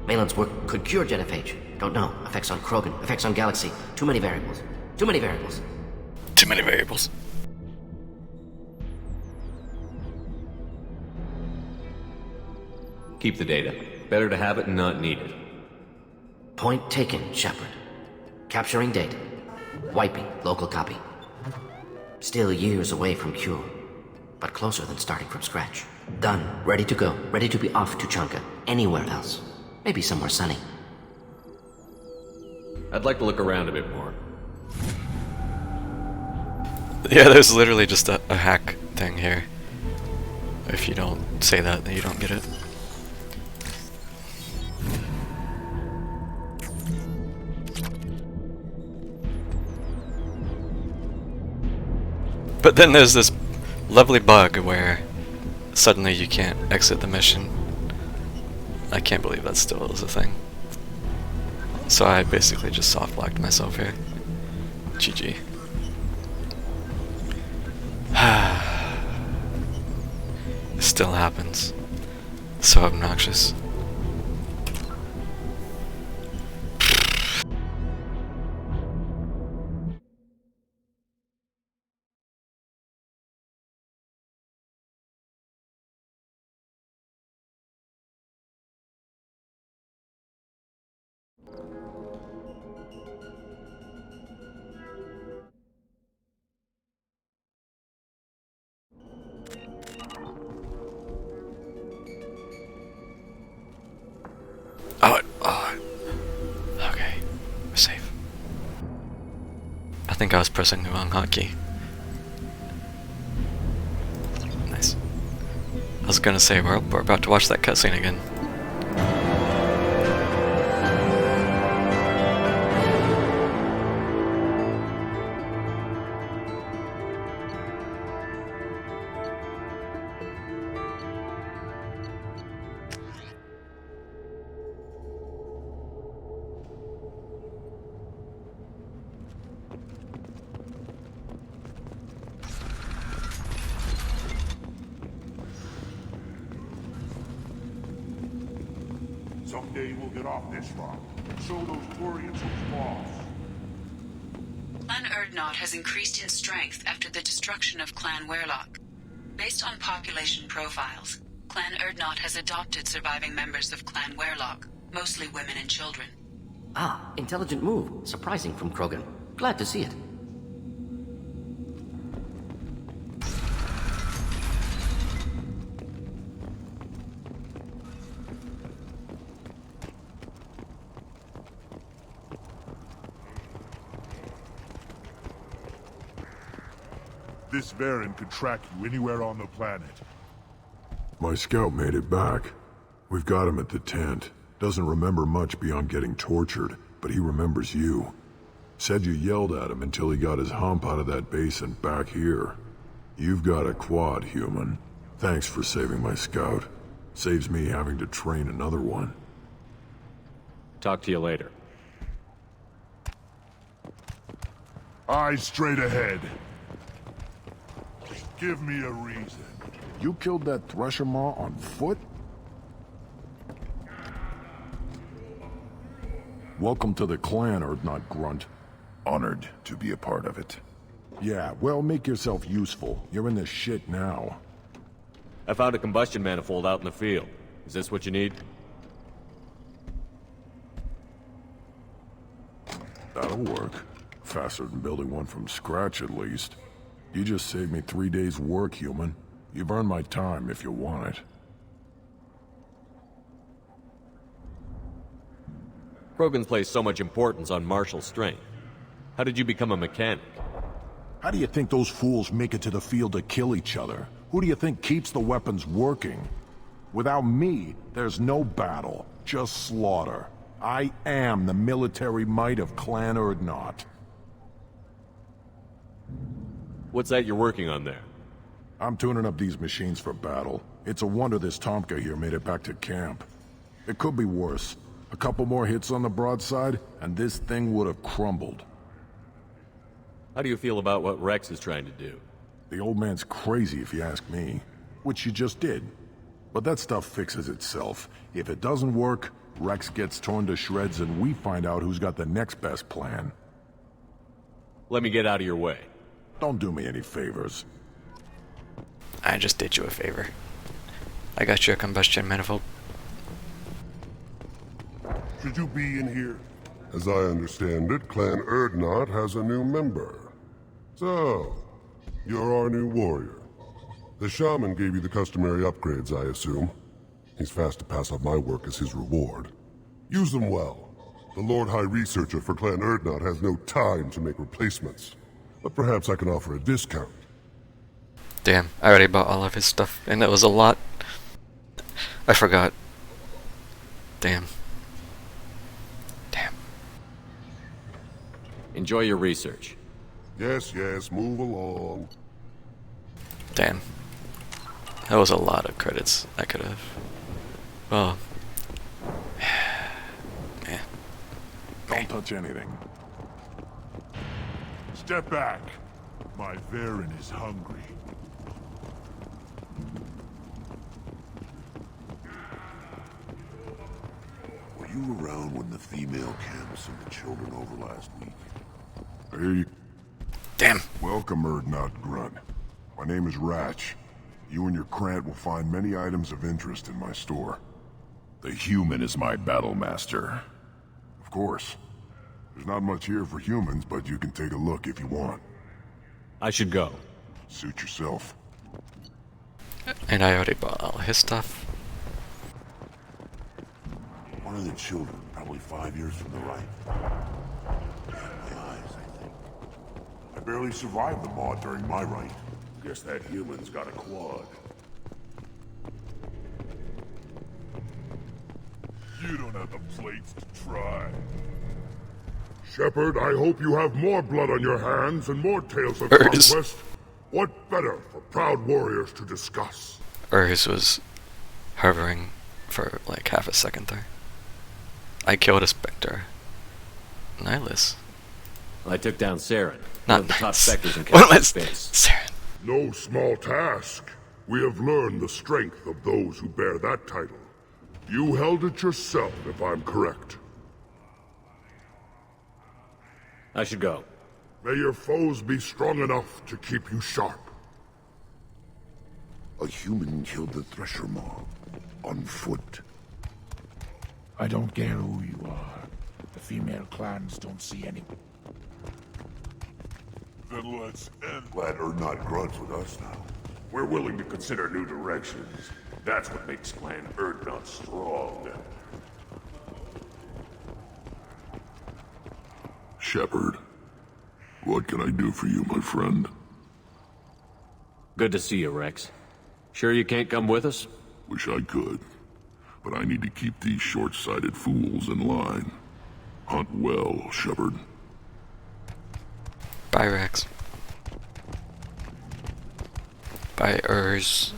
Malin's work could cure genophage. Don't know. Effects on Krogan. Effects on Galaxy. Too many variables. Too many variables. Too many variables. Keep the data. Better to have it and not need it. Point taken, Shepard. Capturing data. Wiping local copy. Still years away from cure. But closer than starting from scratch. Done. Ready to go. Ready to be off to Chanka. Anywhere else. Maybe somewhere sunny. I'd like to look around a bit more. Yeah, there's literally just a hack thing here. If you don't say that, then you don't get it. But then there's this lovely bug where suddenly you can't exit the mission. I can't believe that still is a thing. So I basically just soft locked myself here. GG. It still happens. So obnoxious. Okay, we're safe. I think I was pressing the wrong hotkey. Nice. I was gonna say, we're about to watch that cutscene again. Someday we'll get off this rock and show those Turians who's boss. Clan Urdnot has increased in strength after the destruction of Clan Werlock. Based on population profiles, Clan Urdnot has adopted surviving members of Clan Werlock, mostly women and children. Ah, intelligent move. Surprising from Krogan. Glad to see it. This Varen could track you anywhere on the planet. My scout made it back. We've got him at the tent. Doesn't remember much beyond getting tortured, but he remembers you. Said you yelled at him until he got his hump out of that base and back here. You've got a quad, human. Thanks for saving my scout. Saves me having to train another one. Talk to you later. Eyes straight ahead. Give me a reason. You killed that Thresher Maw on foot? Welcome to the clan, Urdnot Grunt. Honored to be a part of it. Yeah, well, make yourself useful. You're in this shit now. I found a combustion manifold out in the field. Is this what you need? That'll work. faster than building one from scratch, at least. You just saved me 3 days' work, human. You've earned my time if you want it. Krogan placed so much importance on martial strength. How did you become a mechanic? How do you think those fools make it to the field to kill each other? Who do you think keeps the weapons working? Without me, there's no battle, just slaughter. I am the military might of Clan Urdnot. What's that you're working on there? I'm tuning up these machines for battle. It's a wonder this Tomka here made it back to camp. It could be worse. A couple more hits on the broadside, and this thing would have crumbled. How do you feel about what Rex is trying to do? The old man's crazy if you ask me. Which you just did. But that stuff fixes itself. If it doesn't work, Rex gets torn to shreds and we find out who's got the next best plan. Let me get out of your way. Don't do me any favors. I just did you a favor. I got you a combustion manifold. Should you be in here? As I understand it, Clan Urdnot has a new member. So, you're our new warrior. The shaman gave you the customary upgrades, I assume. He's fast to pass on my work as his reward. Use them well. The Lord High Researcher for Clan Urdnot has no time to make replacements. But perhaps I can offer a discount. Damn, I already bought all of his stuff, and it was a lot. I forgot. Damn. Damn. Enjoy your research. Yes, move along. Damn. That was a lot of credits I could have. Well. Man. Don't touch anything. Step back. My Varen is hungry. Were you around when the female camp sent the children over last week? Hey, Damn. welcome, Urdnot Grunt. My name is Ratch. You and your Krant will find many items of interest in my store. The human is my battle master. Of course. There's not much here for humans, but you can take a look if you want. I should go. Suit yourself. And I already bought all his stuff. One of the children, probably 5 years from the right. My eyes, I think. I barely survived the maw during my rite. Guess that human's got a quad. You don't have the plates to try. Shepard, I hope you have more blood on your hands and more tales of Urs. conquest. What better for proud warriors to discuss? Urs was hovering for like half a second there. I killed a Spectre. Nihilus. I took down Saren, Not one of the top nice. sectors in What am I Captain Space. Saren. No small task. We have learned the strength of those who bear that title. You held it yourself, if I'm correct. I should go. May your foes be strong enough to keep you sharp. A human killed the Thresher Maw. On foot. I don't care who you are. The female clans don't see any. Then let's end. Glad Urdnot grunts with us now. We're willing to consider new directions. That's what makes Clan Urdnot strong. Shepard, what can I do for you, my friend? Good to see you, Rex. Sure you can't come with us? Wish I could. But I need to keep these short-sighted fools in line. Hunt well, Shepard. Bye, Rex. Bye, Urs.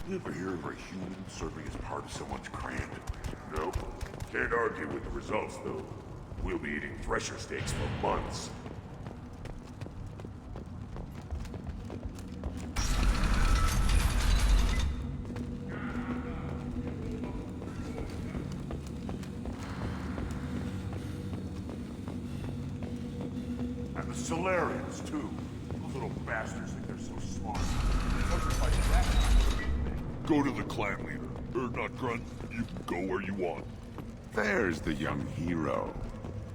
You ever hear of a human serving as part of someone's Krant? Nope. Can't argue with the results, though. We'll be eating Thresher steaks for months. And the Solarians, too. Those little bastards think they're so smart. Go to the clan leader. Urdnot Grunt, you can go where you want. There's the young hero.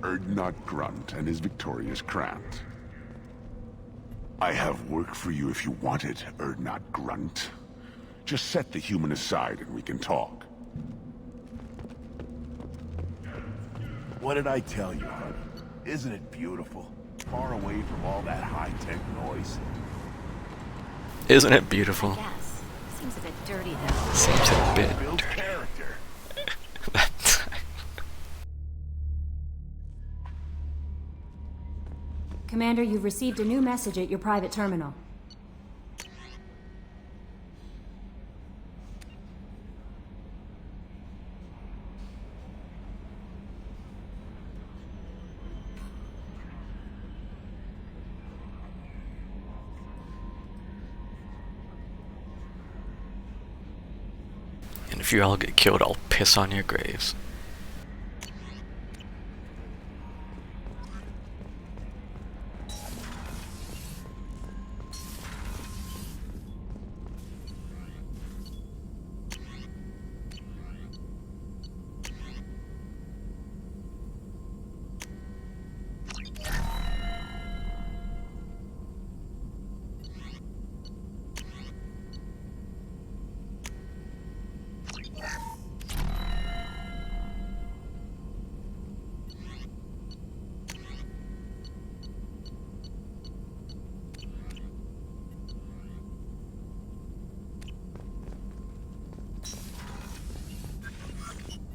Urdnot Grunt and his victorious Krant. I have work for you if you want it, Urdnot Grunt. Just set the human aside and we can talk. What did I tell you, honey? Isn't it beautiful? Far away from all that high-tech noise. Isn't it beautiful? Yes. Seems a bit dirty, though. Seems a bit Build dirty. character. That's- Commander, you've received a new message at your private terminal. And if you all get killed, I'll piss on your graves.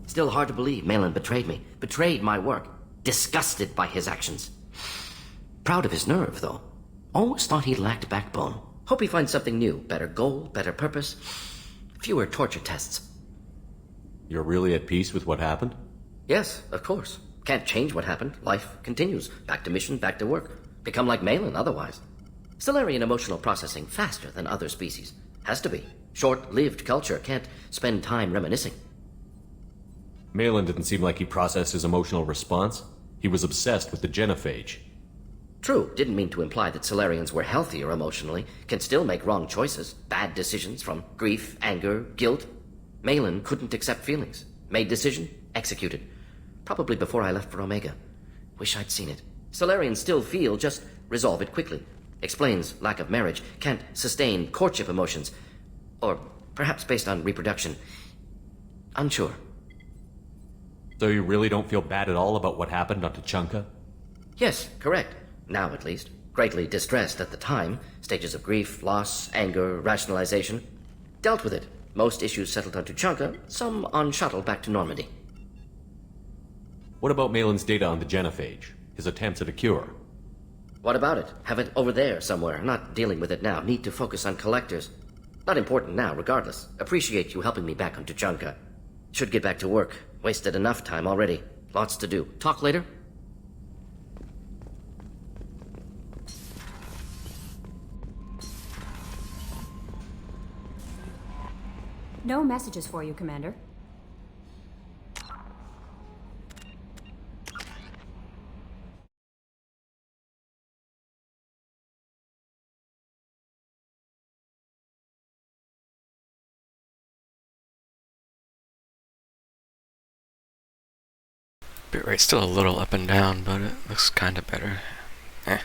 Still hard to believe Malin betrayed me. Betrayed my work. Disgusted by his actions. Proud of his nerve, though. Always thought he lacked backbone. Hope he finds something new. Better goal, better purpose. Fewer torture tests. You're really at peace with what happened? Yes, of course. Can't change what happened. Life continues. Back to mission, back to work. Become like Malin otherwise. Stellarian emotional processing faster than other species. Has to be. Short-lived culture can't spend time reminiscing. Malin didn't seem like he processed his emotional response. He was obsessed with the genophage. True, didn't mean to imply that Solarians were healthier emotionally, can still make wrong choices, bad decisions from grief, anger, guilt. Malin couldn't accept feelings. Made decision, executed. Probably before I left for Omega. Wish I'd seen it. Solarians still feel, just resolve it quickly. Explains lack of marriage, can't sustain courtship emotions. Or perhaps based on reproduction. Unsure. So you really don't feel bad at all about what happened on Tuchanka? Yes, correct. Now at least. Greatly distressed at the time. Stages of grief, loss, anger, rationalization. Dealt with it. Most issues settled on Tuchanka, some on shuttle back to Normandy. What about Malin's data on the genophage? His attempts at a cure? What about it? Have it over there somewhere. Not dealing with it now. Need to focus on collectors. Not important now, regardless. Appreciate you helping me back on Tuchanka. Should get back to work. Wasted enough time already. Lots to do. Talk later? No messages for you, Commander. Bitrate's still a little up and down, but it looks kinda better. Eh.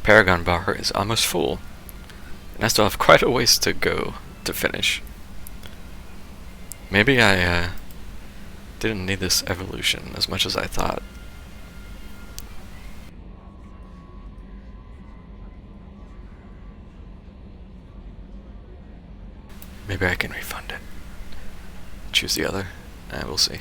Paragon bar is almost full, and I still have quite a ways to go to finish. Maybe I didn't need this evolution as much as I thought. Maybe I can refund it. Choose the other. We'll see.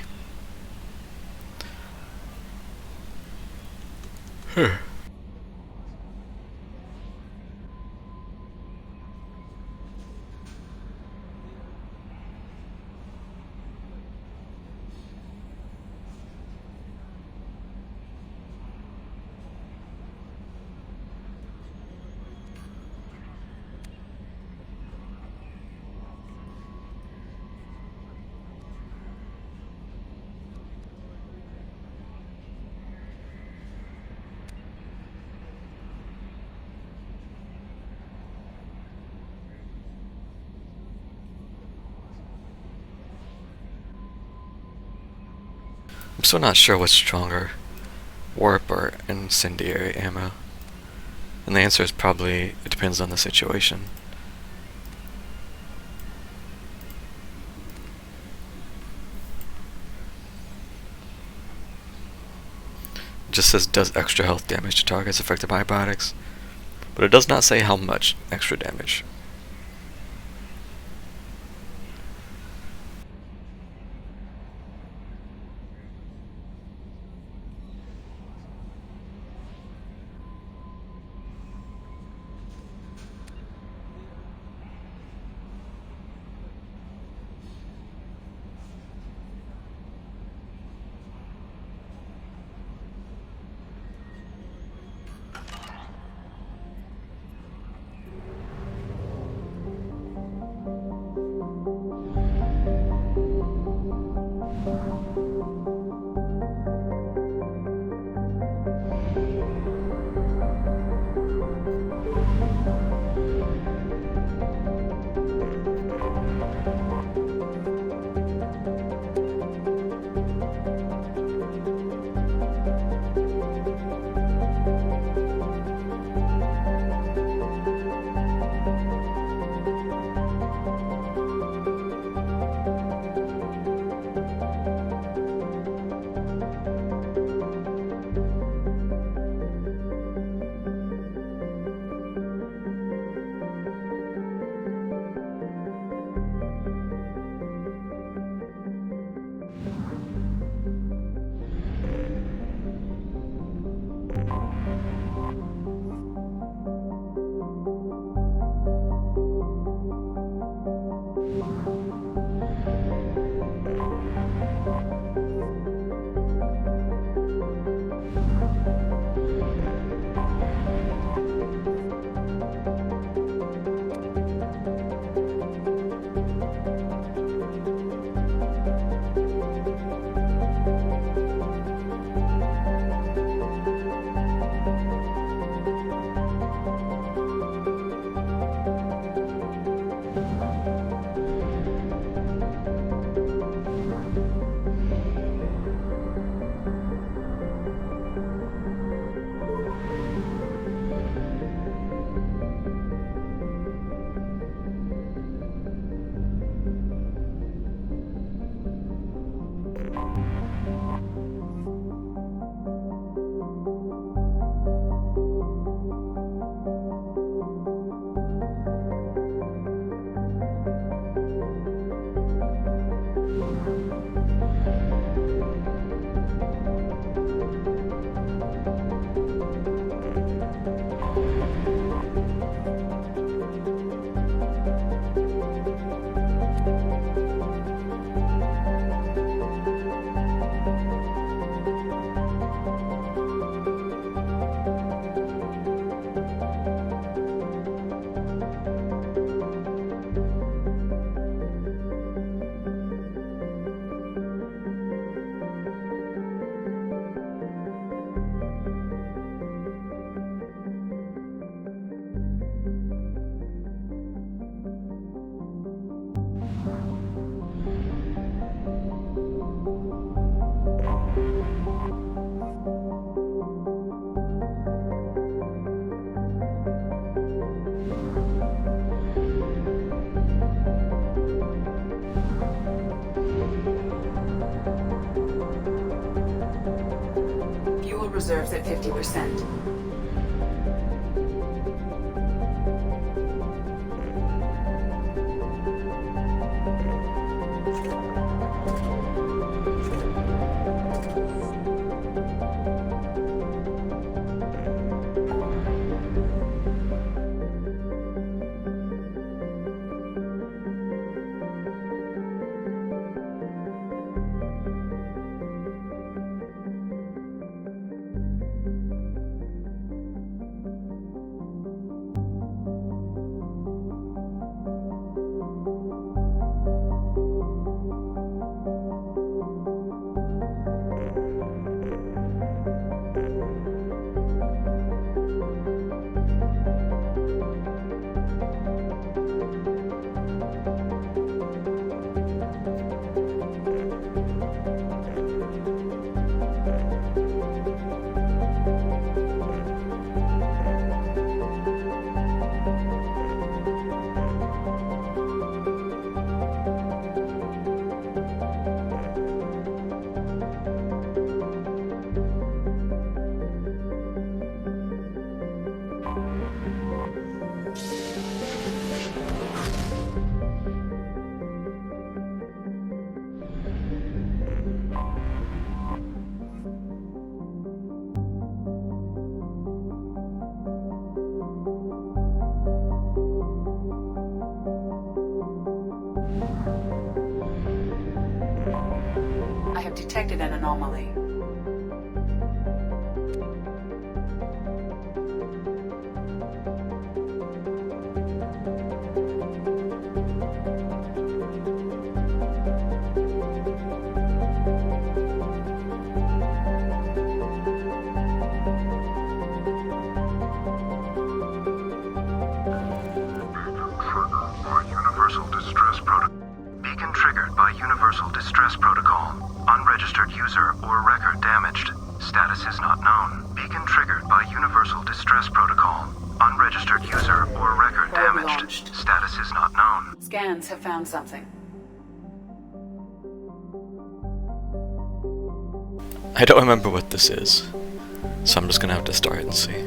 still not sure what's stronger, warp or incendiary ammo. And the answer is probably, it depends on the situation. It just says does extra health damage to targets affected by biotics, but it does not say how much extra damage. reserves at 50%. have detected an anomaly. Universal Distress Protocol. Beacon triggered by Universal Distress Protocol. Unregistered user or record damaged. Status is not known. Beacon triggered by Universal Distress Protocol. Unregistered user or record damaged. Launched. Status is not known. Scans have found something. I don't remember what this is, so I'm just gonna have to start and see.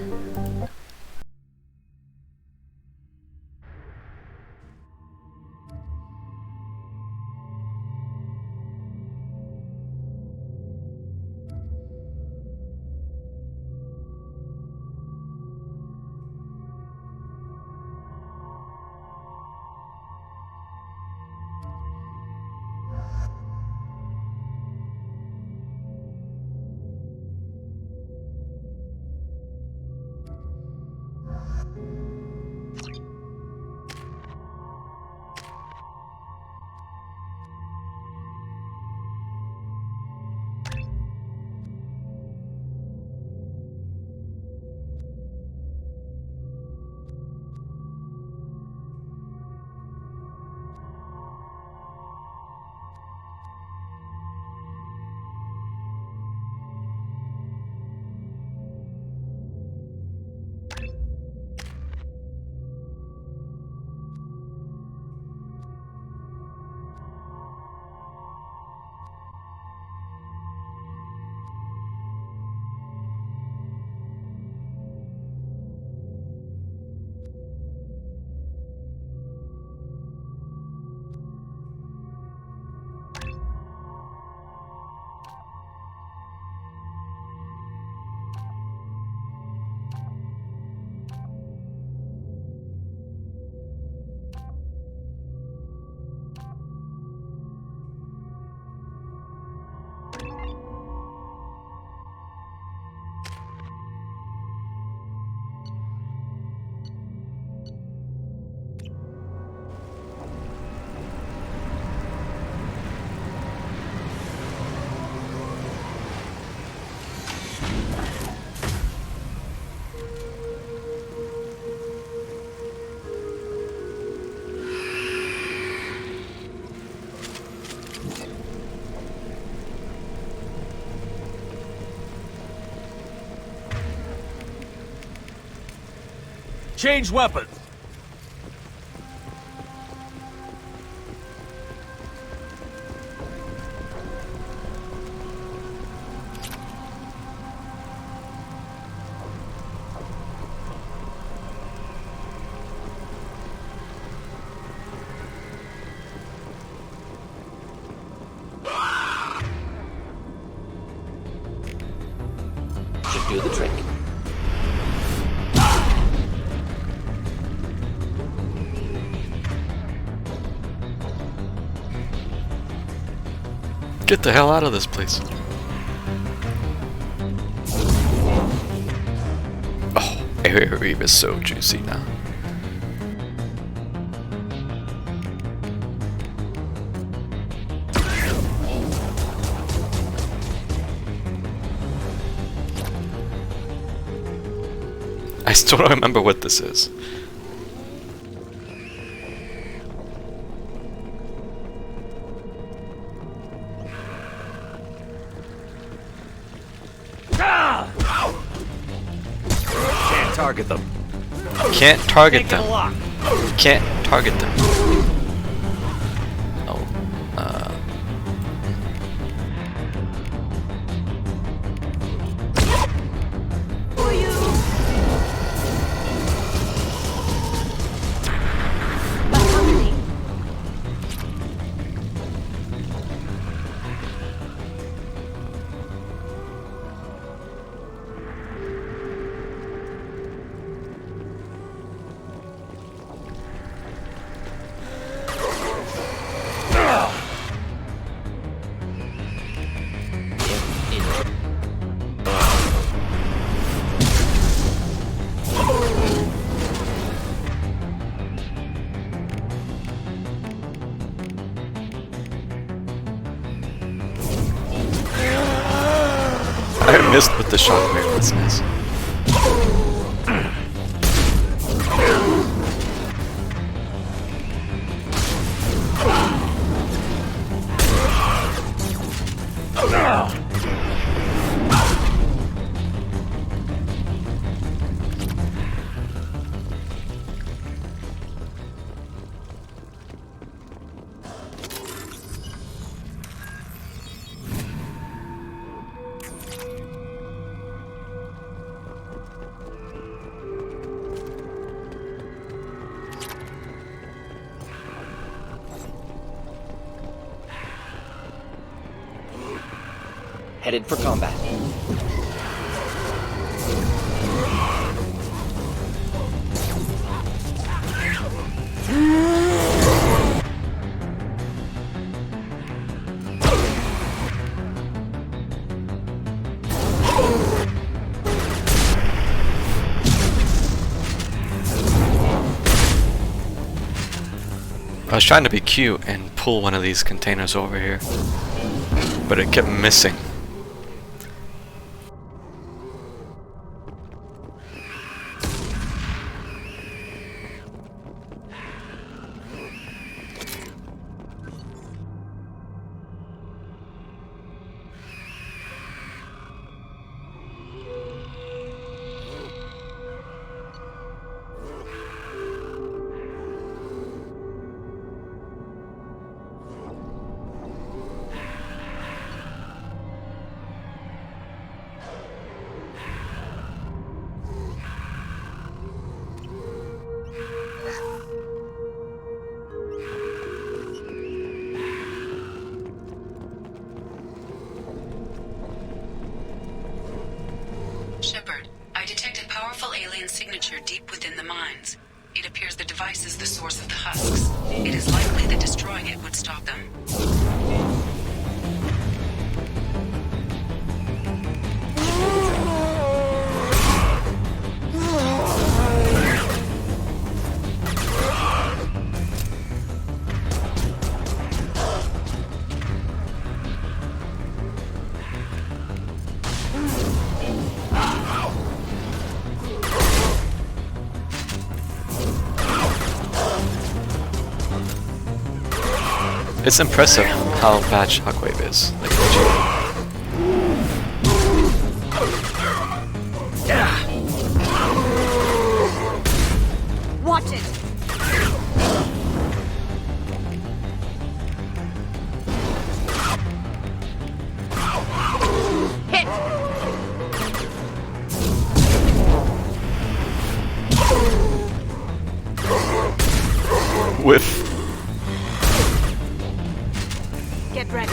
Change weapons! Should do the trick. Get the hell out of this place. Oh, area is so juicy now. I still don't remember what this is. Can't target them. Can't target them. Can't target them. Oh, Missed with the shockwave, that's nice. Headed for combat. I was trying to be cute and pull one of these containers over here, but it kept missing. Shepard, I detect a powerful alien signature deep within the mines. It appears the device is the source of the husks. It is likely that destroying it would stop them. It's impressive how bad Shockwave is. Like, Watch it! Hit! Whiff. Get ready.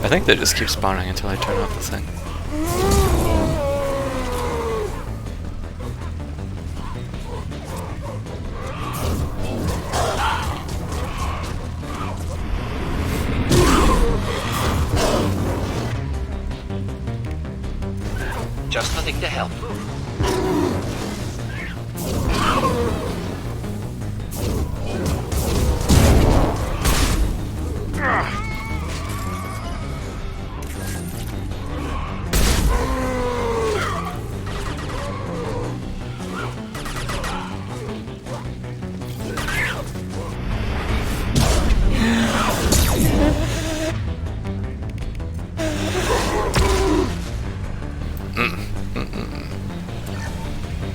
I think they just keep spawning until I turn off the thing. Just nothing to help.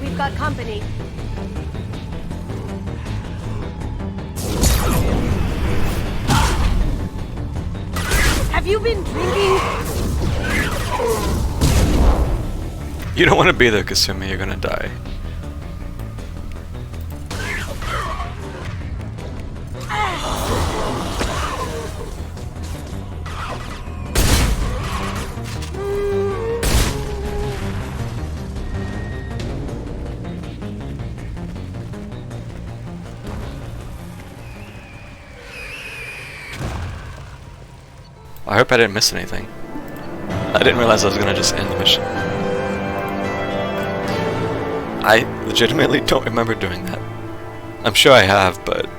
We've got company. Have you been drinking? You don't want to be there, Kasumi, you're gonna die. I hope I didn't miss anything. I didn't realize I was gonna just end the mission. I legitimately don't remember doing that. I'm sure I have, but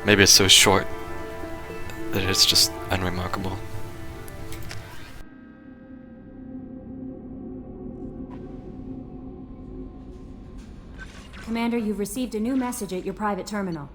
maybe it's so short that it's just unremarkable. Commander, you've received a new message at your private terminal.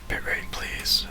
Bitrate, please.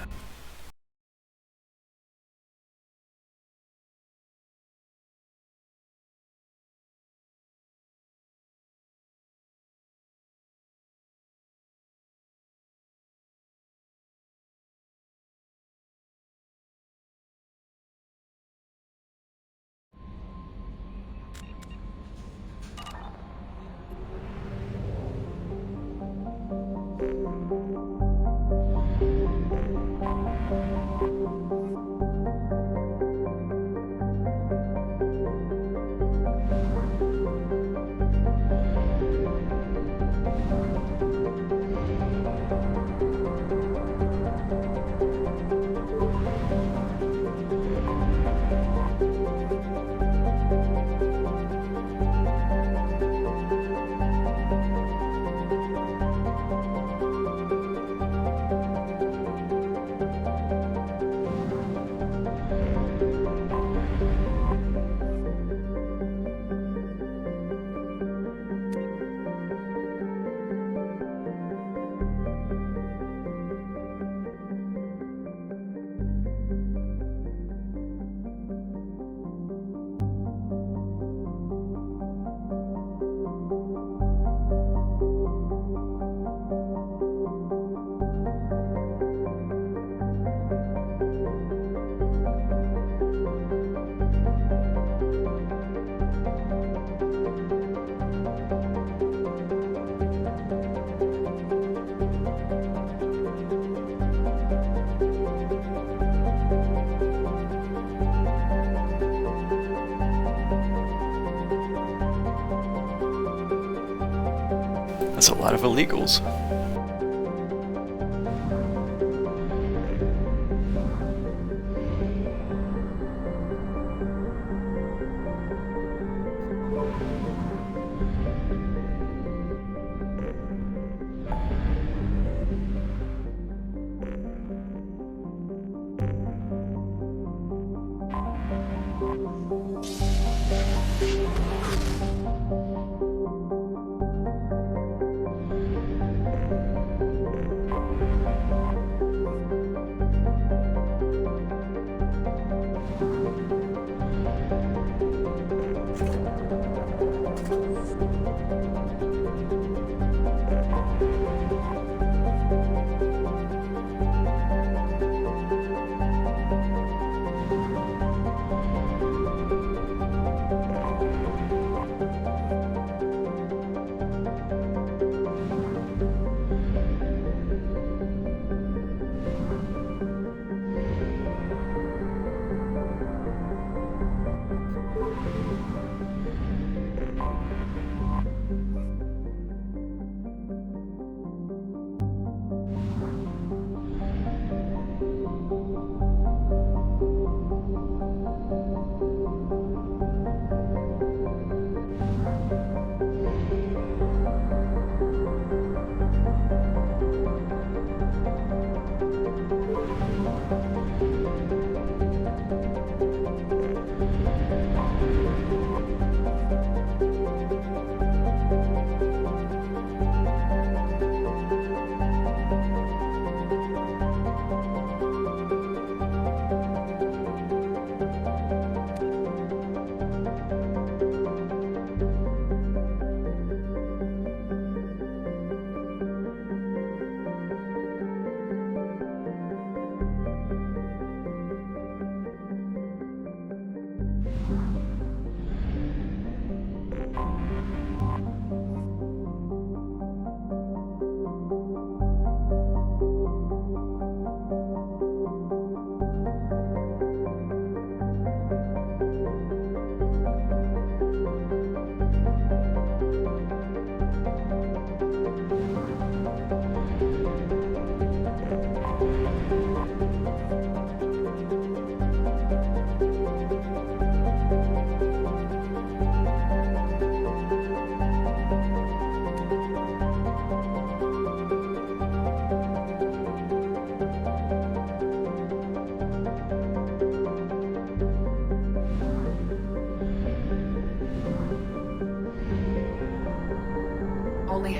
That's a lot of illegals.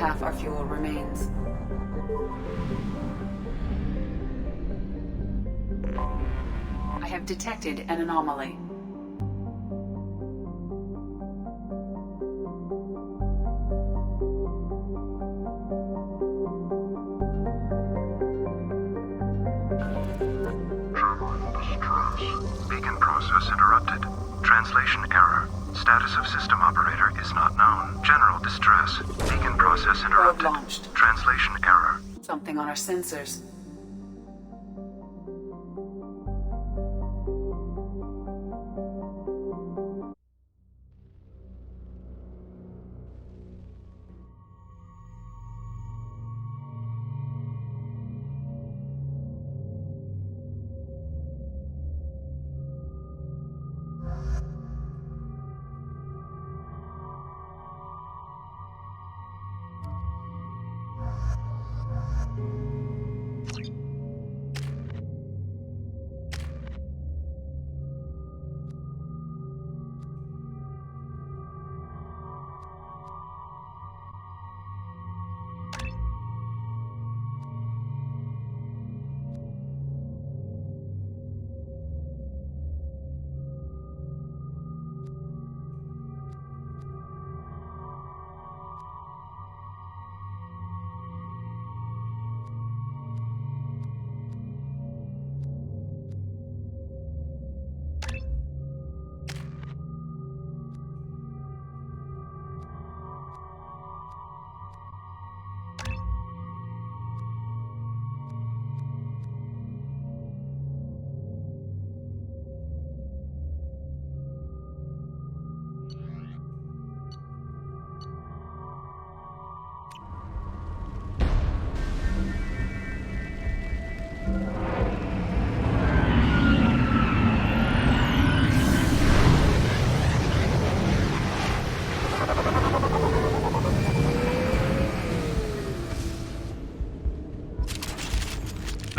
half our fuel remains. I have detected an anomaly. Beacon process interrupted. Translation error. Status of system operator is not known. General distress. Beacon process interrupted. Probe launched. Translation error. Something on our sensors.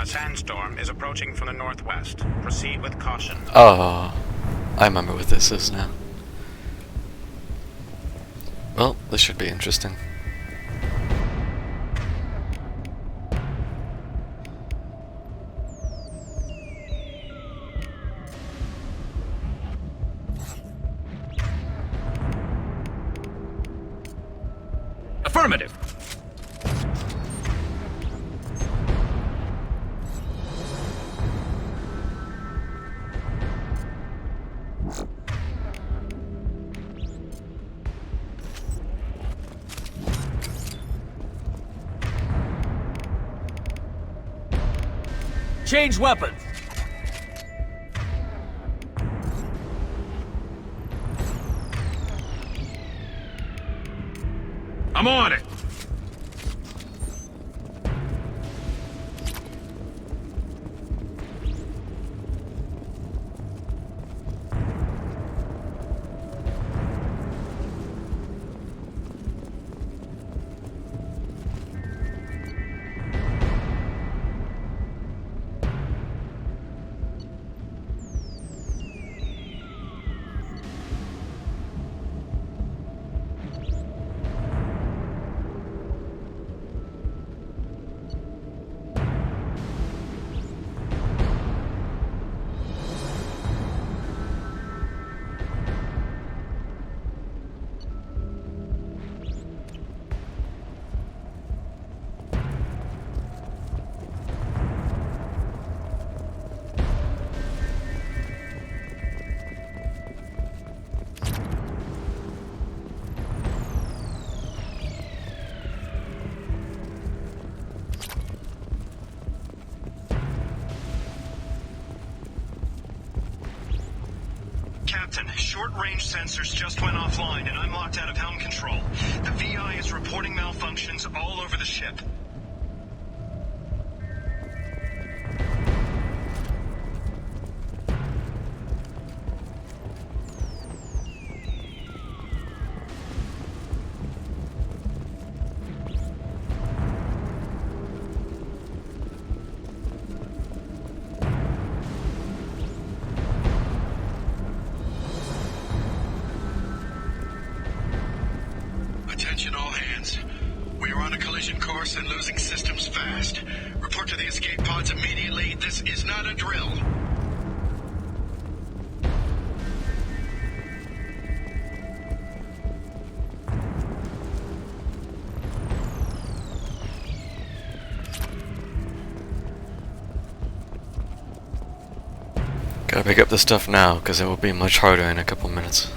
Sandstorm is approaching from the northwest. Proceed with caution. Oh, I remember what this is now. Well, this should be interesting. Affirmative. Change weapons. I'm on it. Captain, short-range sensors just went offline and I'm locked out of helm control. The VI is reporting malfunctions all over the ship. Attention all hands. We are and losing systems fast. Report to the escape pods immediately. This is not a drill. Gotta pick up the stuff now, because it will be much harder in a couple minutes.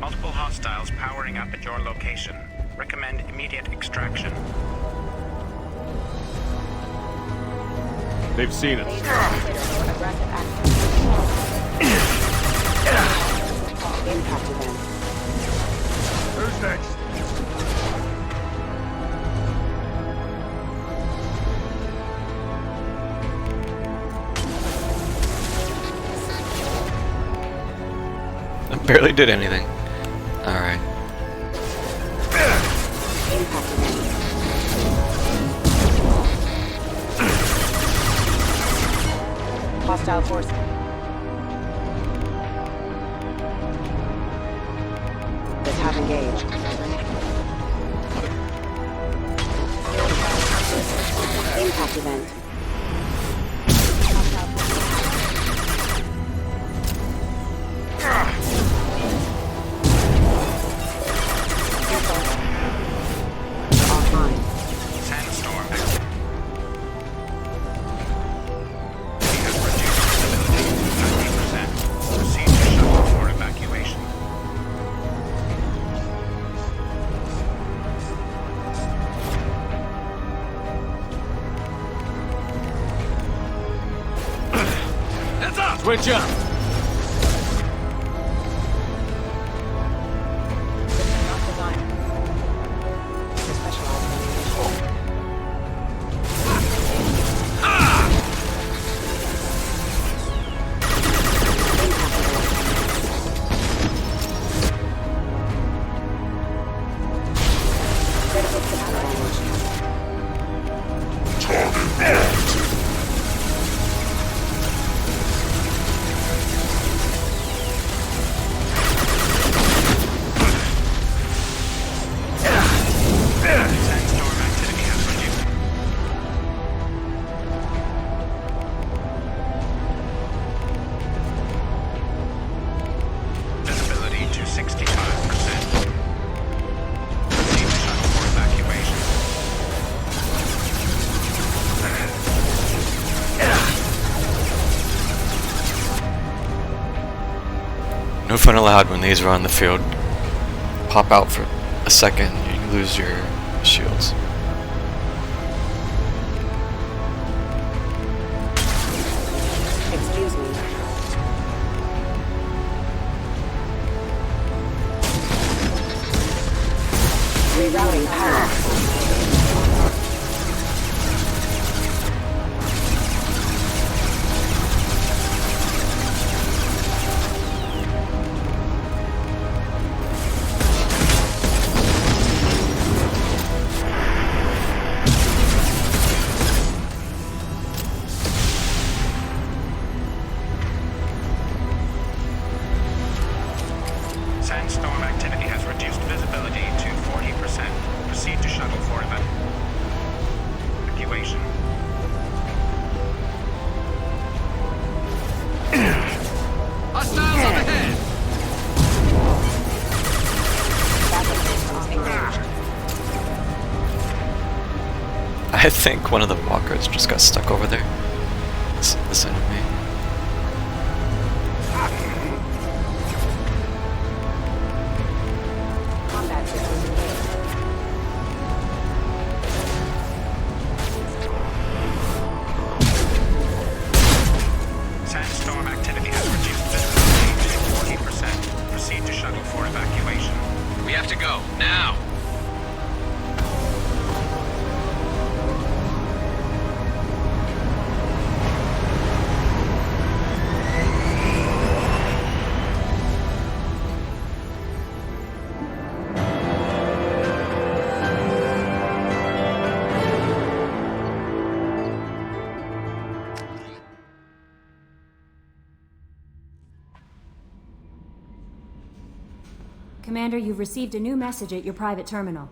Multiple hostiles powering up at your location. Recommend immediate extraction. They've seen us. Who's next? I barely did anything. Alright. Hostile force. This have engaged. Impact event. Offline. Sandstorm. He has reduced stability to 50%. Proceed to shuttle for evacuation. Heads up! Switch up! Not designed. For specialized ammunition. Critical damage. Sandstorm activity has reduced. Visibility to 65%. Proceed to shuttle for evacuation. No fun allowed when these are on the field. Pop out for a second, you lose your shields. Excuse me. Rerouting. I think one of the walkers just got stuck over there. This enemy. Combat systems engaged. Sandstorm activity has reduced visibility to 14%. Proceed to shuttle for evacuation. We have to go, now! Commander, you've received a new message at your private terminal.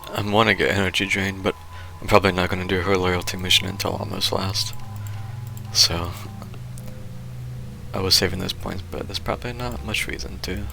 I want to get energy drain, but I'm probably not going to do her loyalty mission until almost last. So, I was saving those points, but there's probably not much reason to.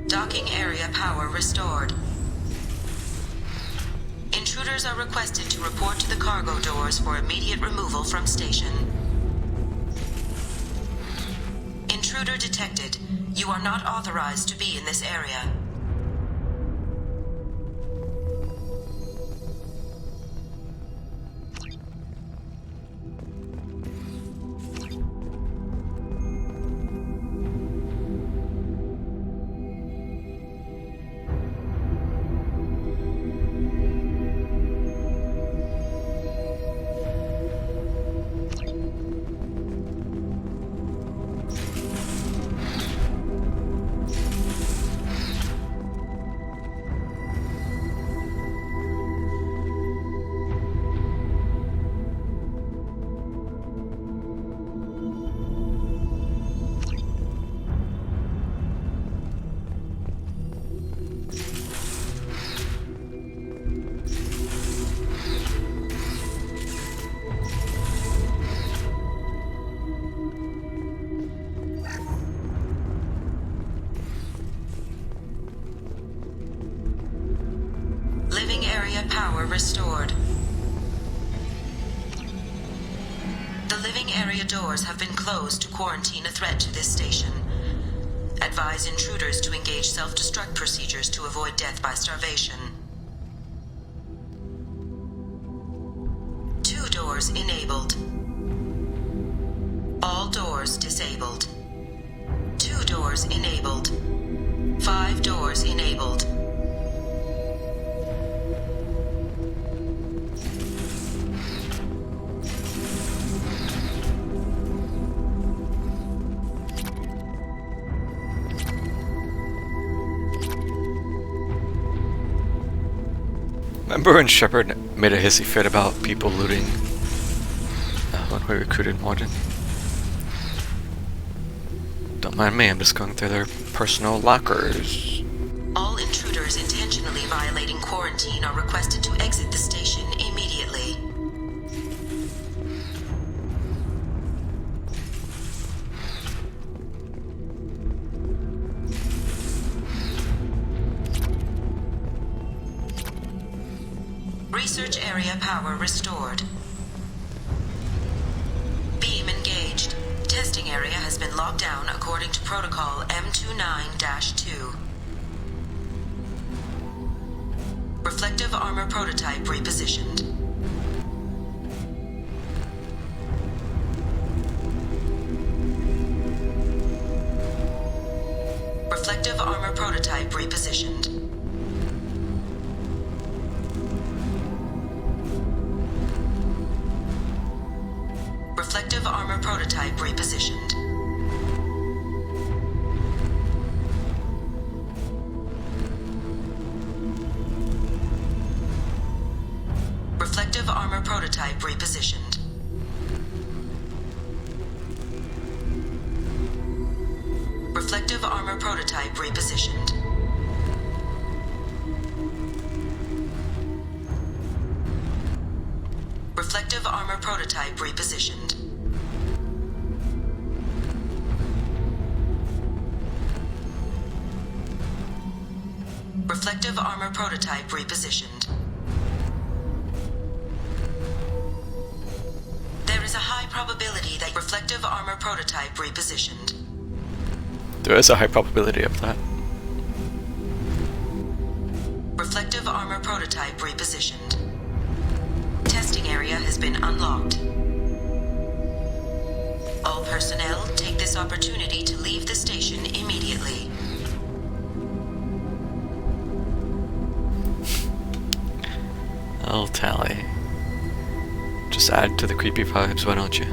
Docking area power restored. Intruders are requested to report to the cargo doors for immediate removal from station. Intruder detected. You are not authorized to be in this area. Power restored. The living area doors have been closed to quarantine a threat to this station. Advise intruders to engage self-destruct procedures to avoid death by starvation. 2 doors enabled. All doors disabled. 2 doors enabled. 5 doors enabled. Remember when Shepard made a hissy fit about people looting when we recruited Morgan? Don't mind me, I'm just going through their personal lockers. All intruders intentionally violating quarantine are requested to exit the station immediately. Research area power restored. Beam engaged. Testing area has been locked down according to protocol M29-2. Reflective armor prototype repositioned. Reflective armor prototype repositioned. Reflective armor prototype repositioned. Reflective armor prototype repositioned. Reflective armor prototype repositioned. Reflective armor prototype repositioned. Reflective armor prototype repositioned. There is a high probability that reflective armor prototype repositioned. There is a high probability of that. Reflective armor prototype repositioned. Testing area has been unlocked. All personnel take this opportunity to leave the station immediately. I'll tally. Just add to the creepy vibes, why don't you?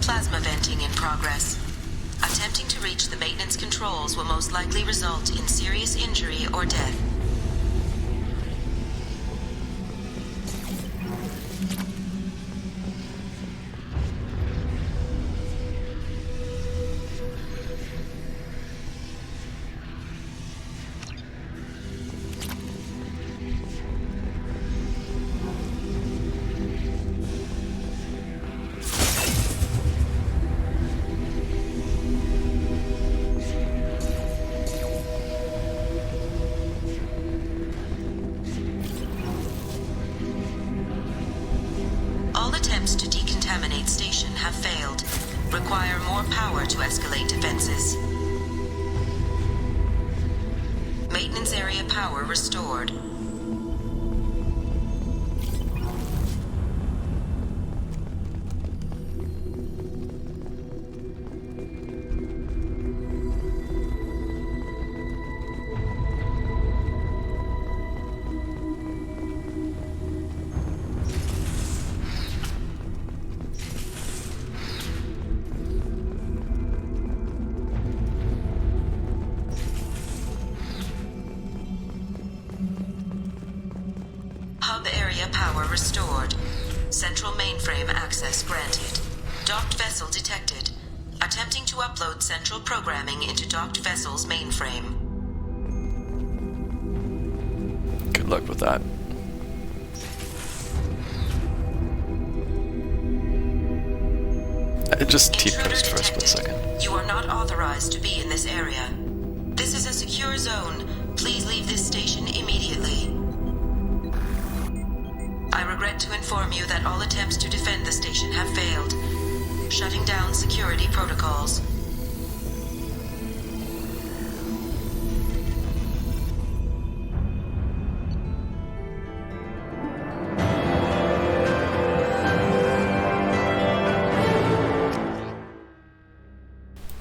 Plasma venting in progress. Attempting to reach the maintenance controls will most likely result in serious injury or death. All attempts to decontaminate station have failed. Require more power to escalate defenses. Maintenance area power restored. Hub area power restored. Central mainframe access granted. Docked vessel detected. Attempting to upload central programming into docked vessel's mainframe. Good luck with that. It just T-posed for a split second. You are not authorized to be in this area. This is a secure zone. Please leave this station immediately. I regret to inform you that all attempts to defend the station have failed. Shutting down security protocols.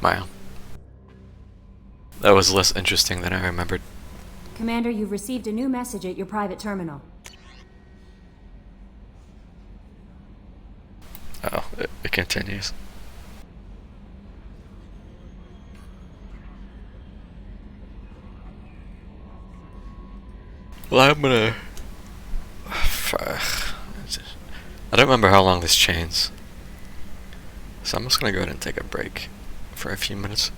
Wow. That was less interesting than I remembered. Commander, you've received a new message at your private terminal. continues. Well, I'm gonna... I don't remember how long this chains. So I'm just gonna go ahead and take a break for a few minutes.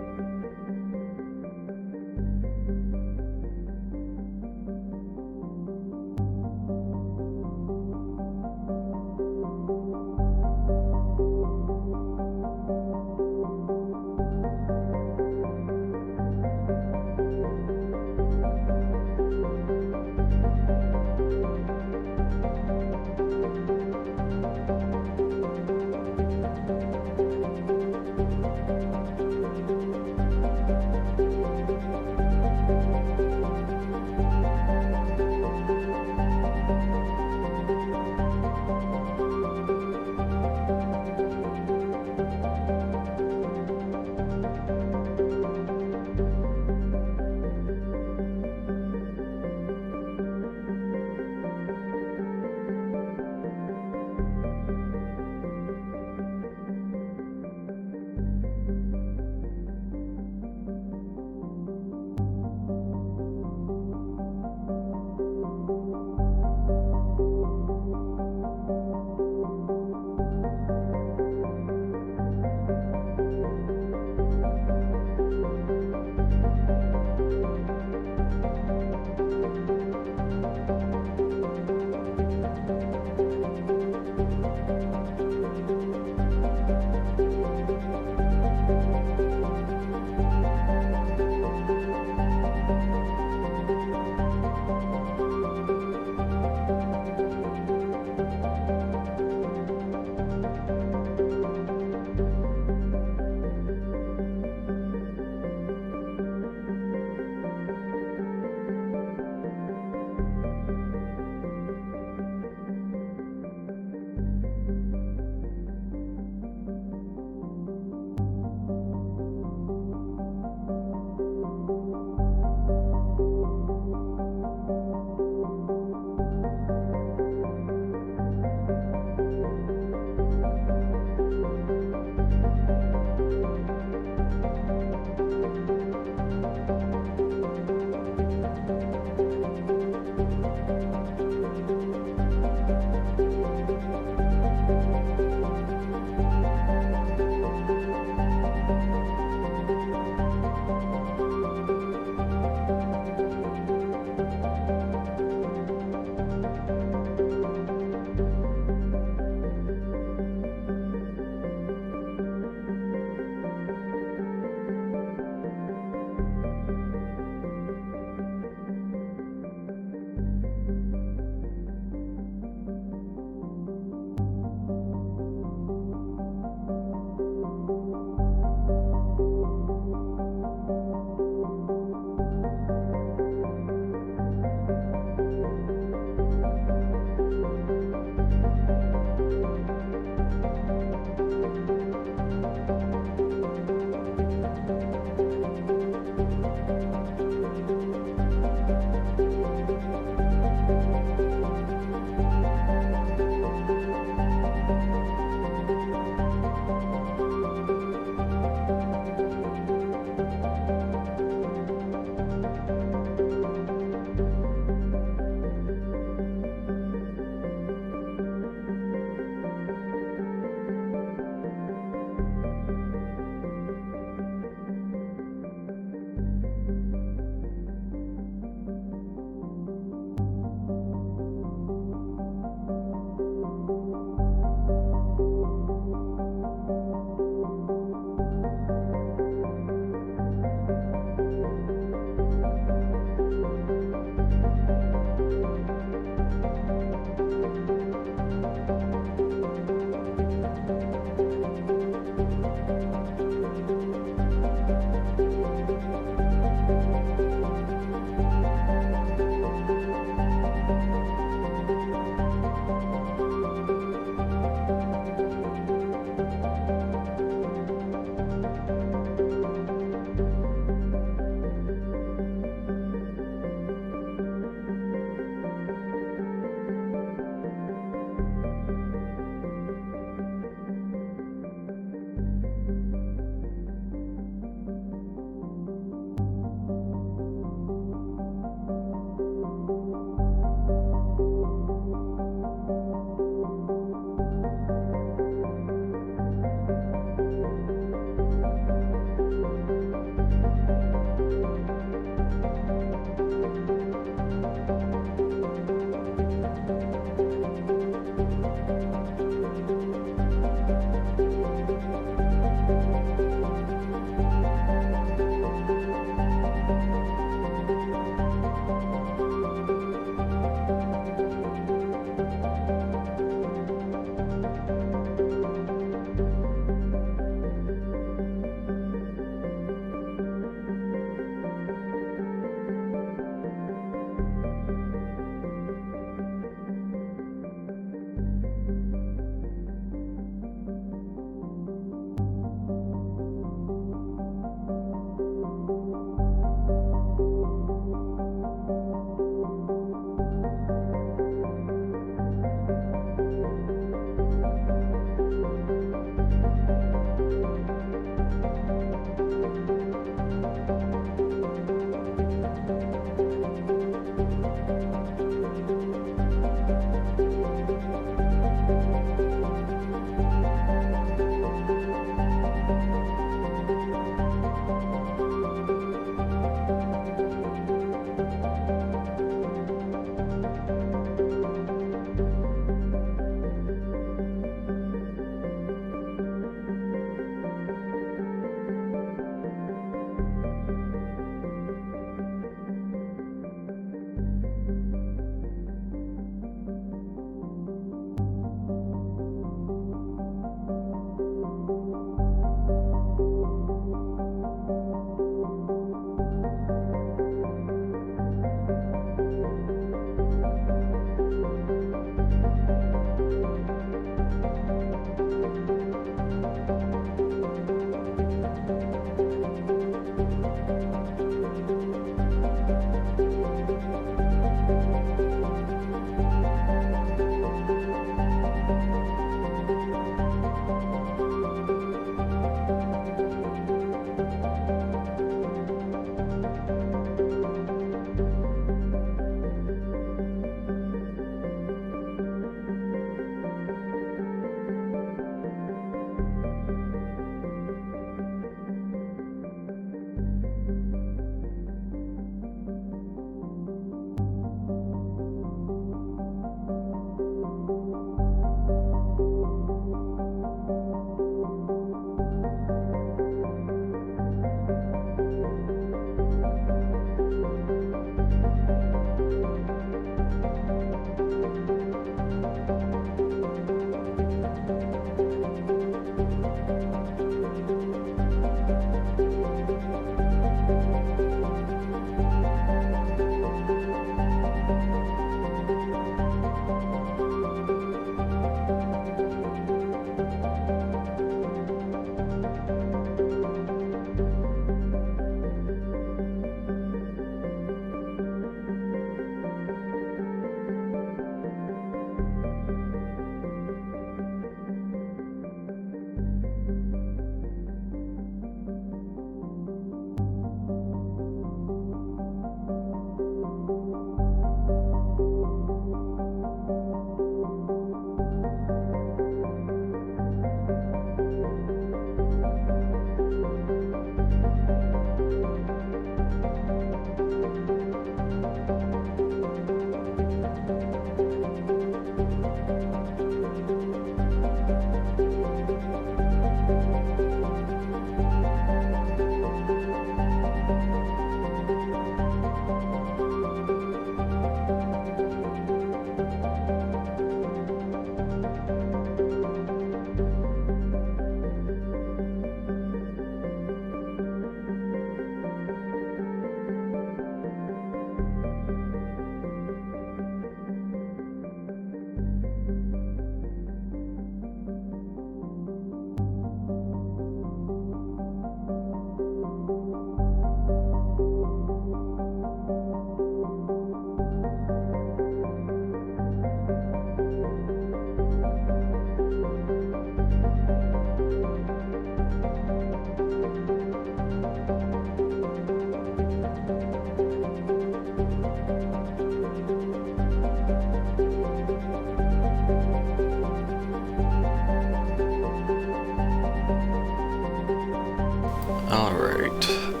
rate.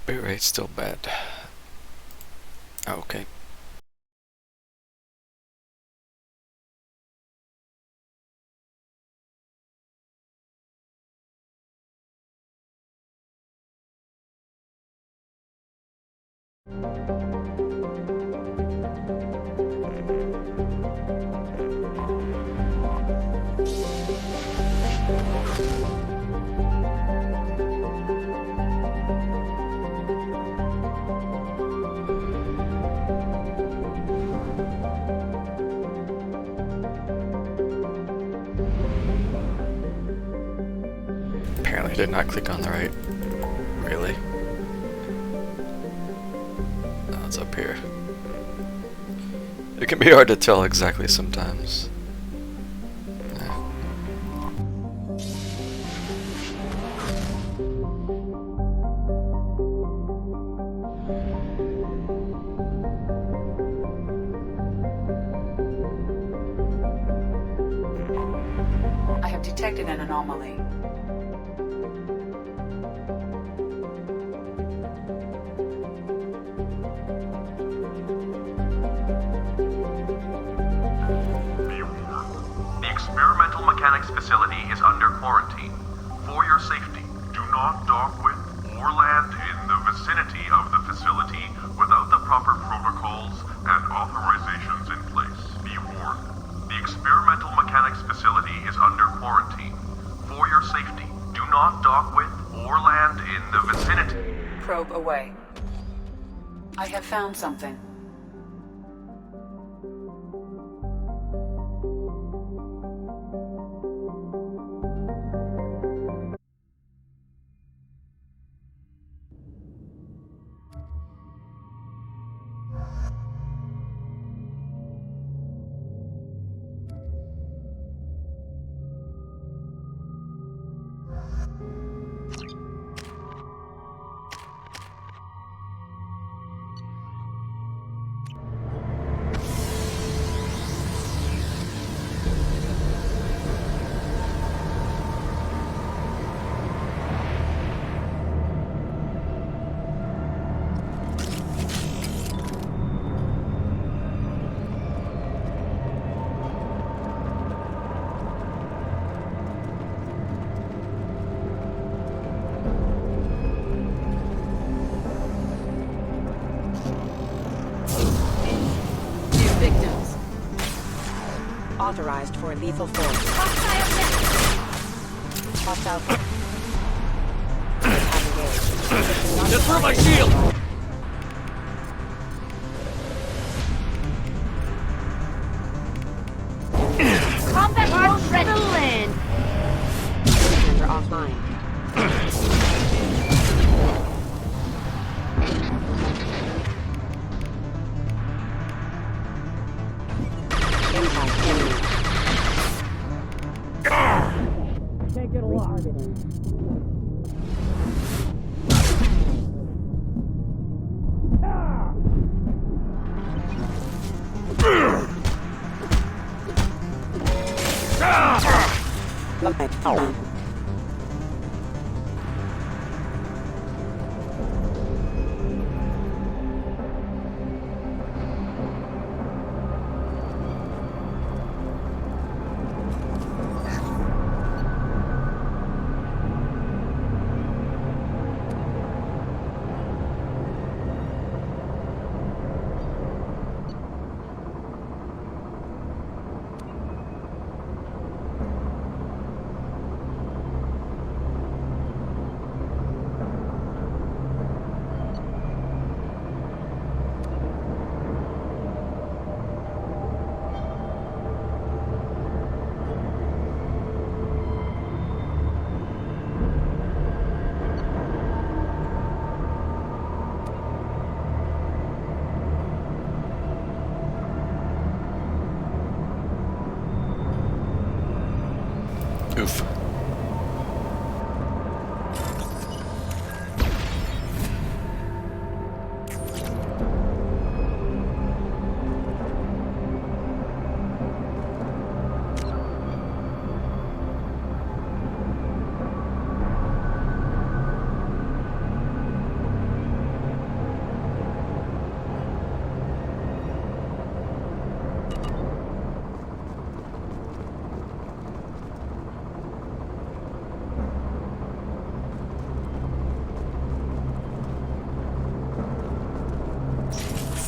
Bitrate's still bad. Okay. Apparently I did not click on the right. Really? No, it's up here. It can be hard to tell exactly sometimes. I have detected an anomaly. The experimental mechanics facility is under quarantine. For your safety, do not dock with or land in the vicinity of the facility without the proper protocols and authorizations in place. Be warned. The experimental mechanics facility is under quarantine. For your safety, do not dock with or land in the vicinity. Probe away. I have found something. Authorized for lethal force. Hostile. Just through my shield! Combat mode ready. Land. Commander offline. Can't get a lock. Oof.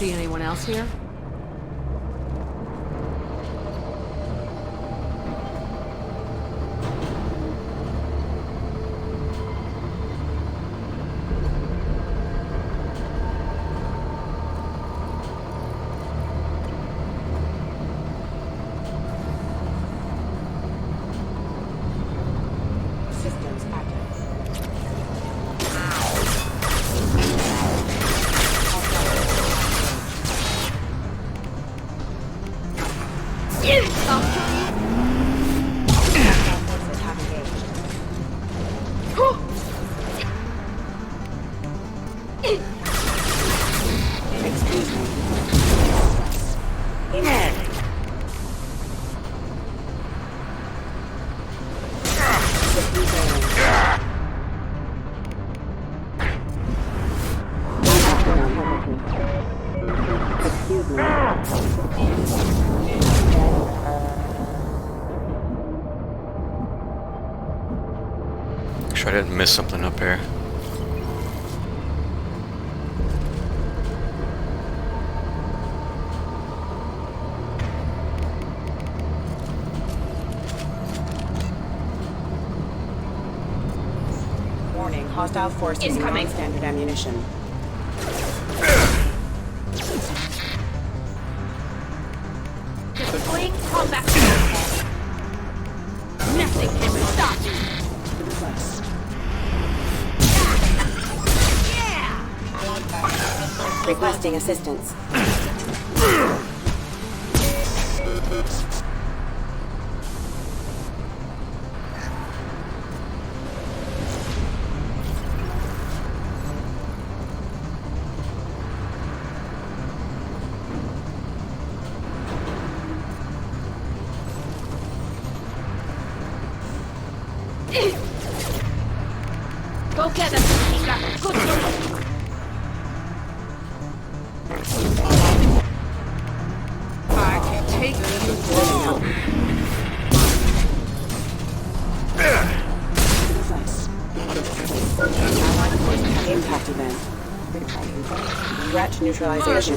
See anyone else here? Systems active. Sure I didn't miss something up here. Warning, hostile force using non-standard ammunition. Deploying combat. Nothing can stop me. Requesting assistance. Go get them, Nika. Good job. I can take you home. Allied forces have impact event. Threat neutralization.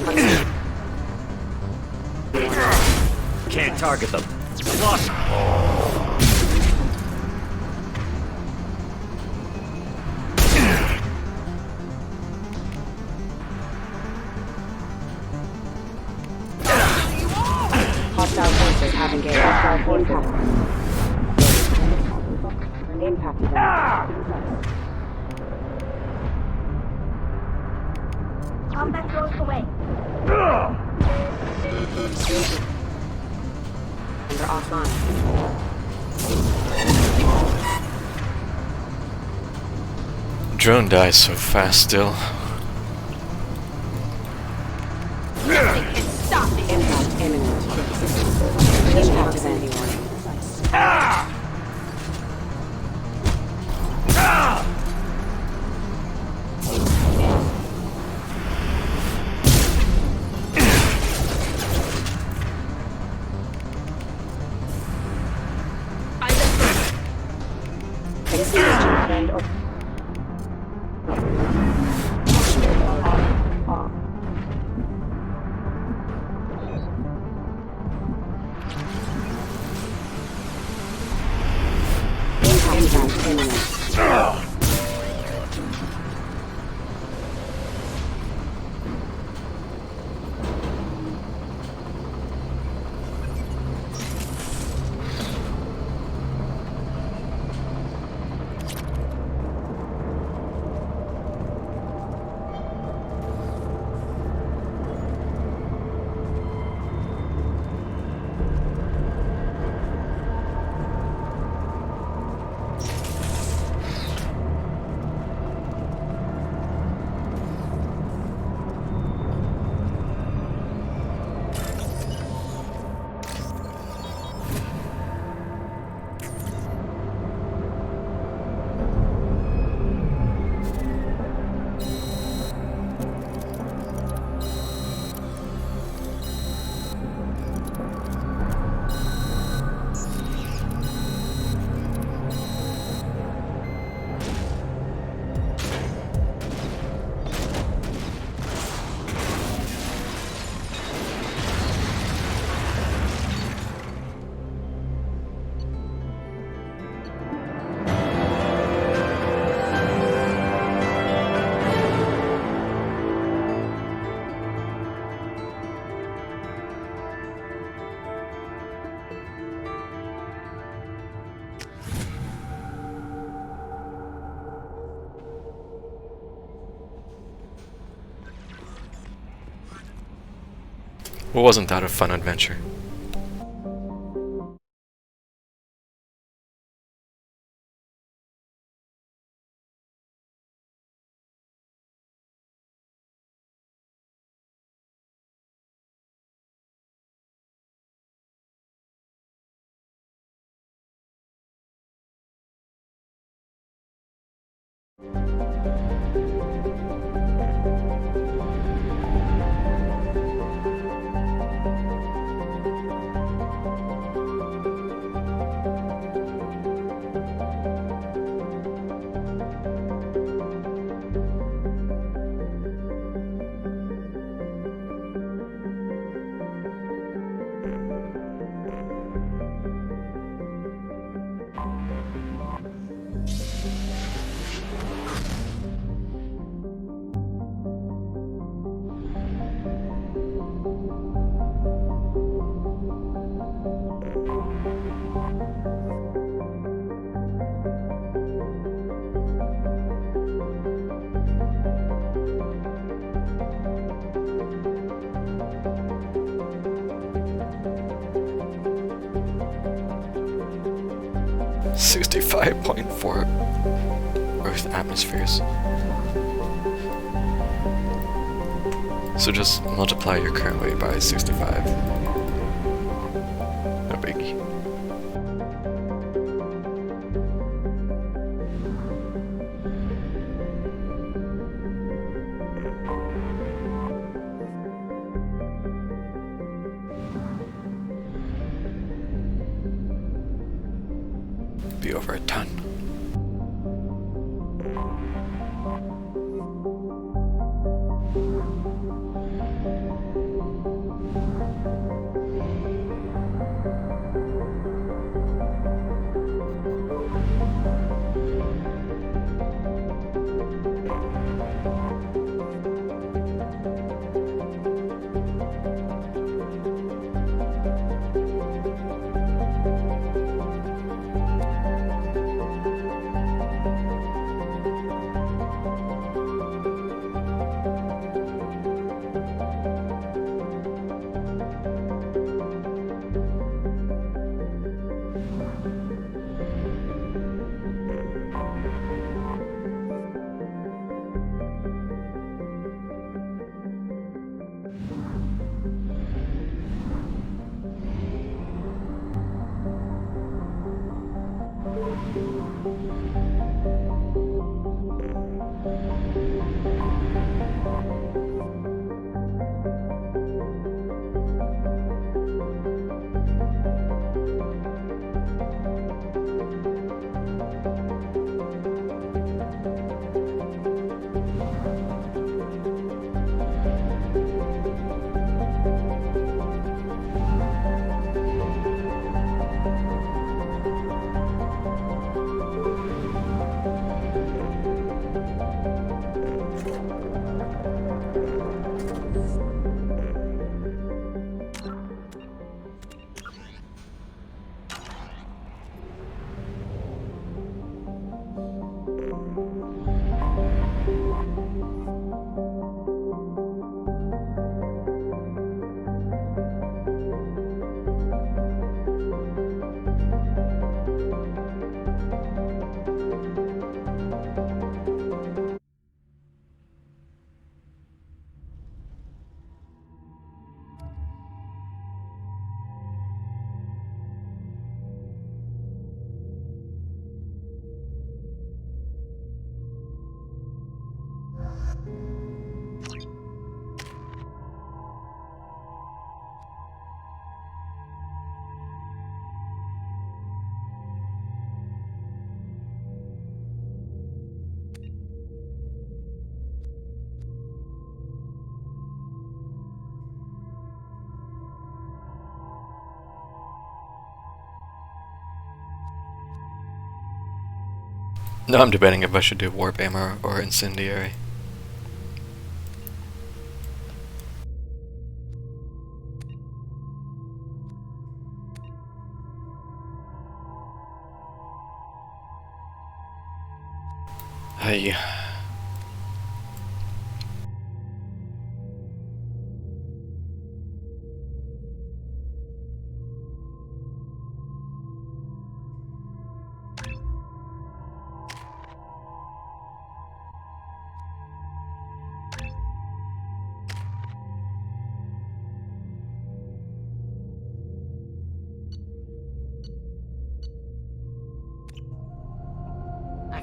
Can't target them. Lost. Hostile forces have engaged. Hostile forces impact event. Combat goes away. Under offline. Drone dies so fast still. Nothing can stop me. Impact imminent. Impact event warning. Well, wasn't that a fun adventure? .4 Earth atmospheres. So just multiply your current weight by 65. No biggie. Be over a ton. No, I'm debating if I should do warp ammo or incendiary. Hey.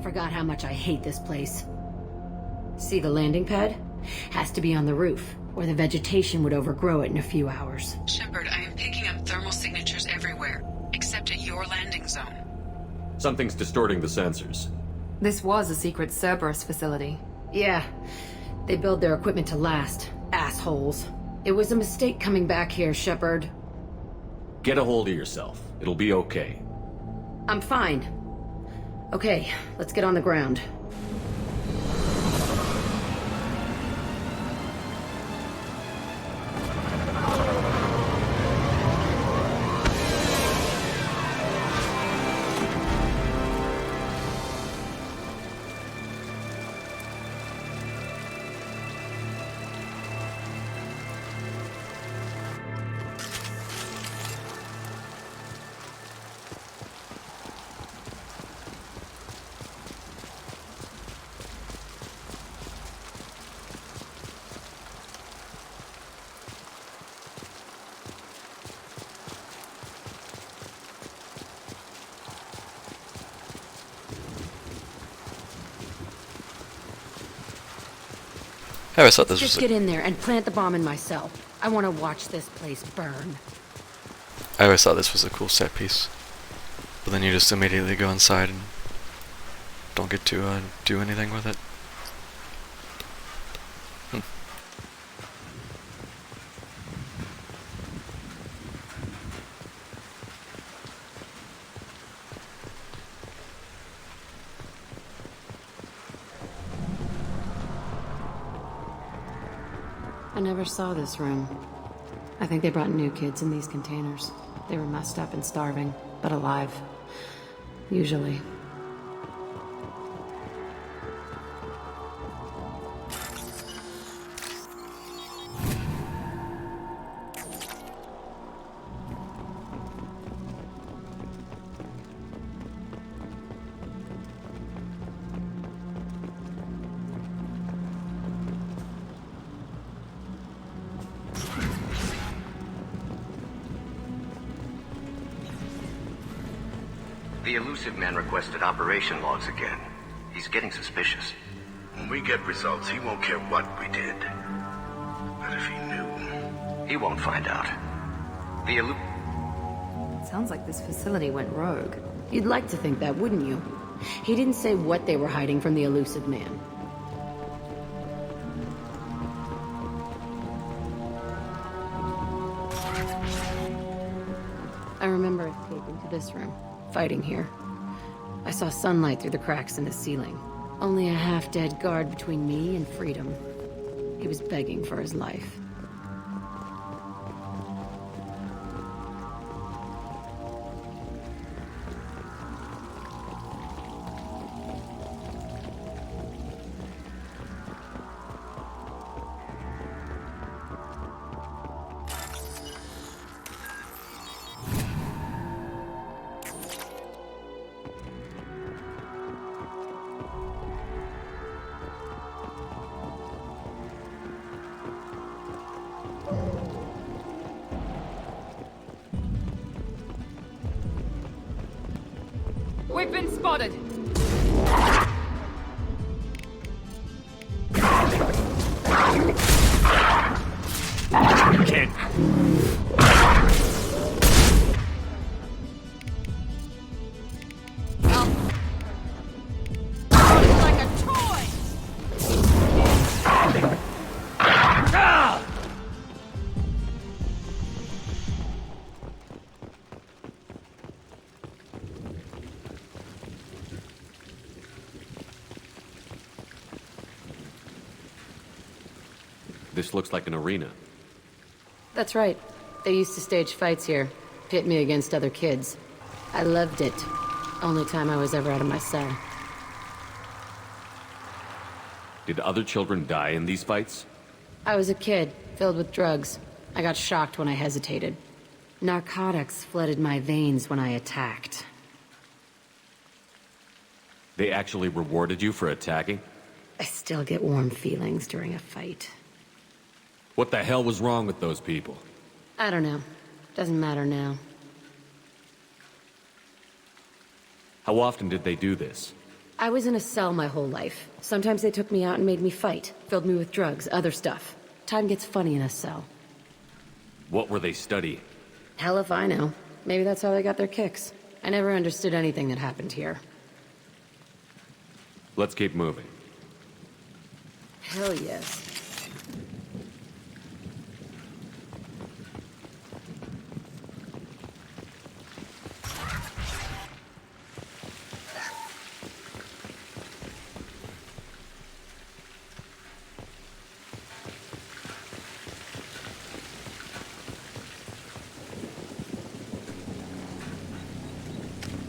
forgot how much I hate this place. See the landing pad? Has to be on the roof, or the vegetation would overgrow it in a few hours. Shepard, I am picking up thermal signatures everywhere, except at your landing zone. Something's distorting the sensors. This was a secret Cerberus facility. Yeah, they build their equipment to last. Assholes. It was a mistake coming back here, Shepard. Get a hold of yourself. It'll be okay. I'm fine. Okay, let's get on the ground. I always thought this Just was get in there and plant the bomb in myself. I want to watch this place burn. I always thought this was a cool set piece. But then you just immediately go inside and don't get to do anything with it. I never saw this room. I think they brought new kids in these containers. They were messed up and starving, but alive. Usually. The elusive man requested operation logs again. He's getting suspicious. When we get results, he won't care what we did. But if he knew... He won't find out. The Sounds like this facility went rogue. You'd like to think that, wouldn't you? He didn't say what they were hiding from the elusive man. I remember escaping to this room, fighting here. I saw sunlight through the cracks in the ceiling. Only a half-dead guard between me and freedom. He was begging for his life. We've been spotted! You can't... Like a toy! This looks like an arena. That's right. They used to stage fights here, pit me against other kids. I loved it. Only time I was ever out of my cell. Did other children die in these fights? I was a kid, filled with drugs. I got shocked when I hesitated. Narcotics flooded my veins when I attacked. They actually rewarded you for attacking? I still get warm feelings during a fight. What the hell was wrong with those people? I don't know. Doesn't matter now. How often did they do this? I was in a cell my whole life. Sometimes they took me out and made me fight, filled me with drugs, other stuff. Time gets funny in a cell. What were they studying? Hell if I know. Maybe that's how they got their kicks. I never understood anything that happened here. Let's keep moving. Hell yes.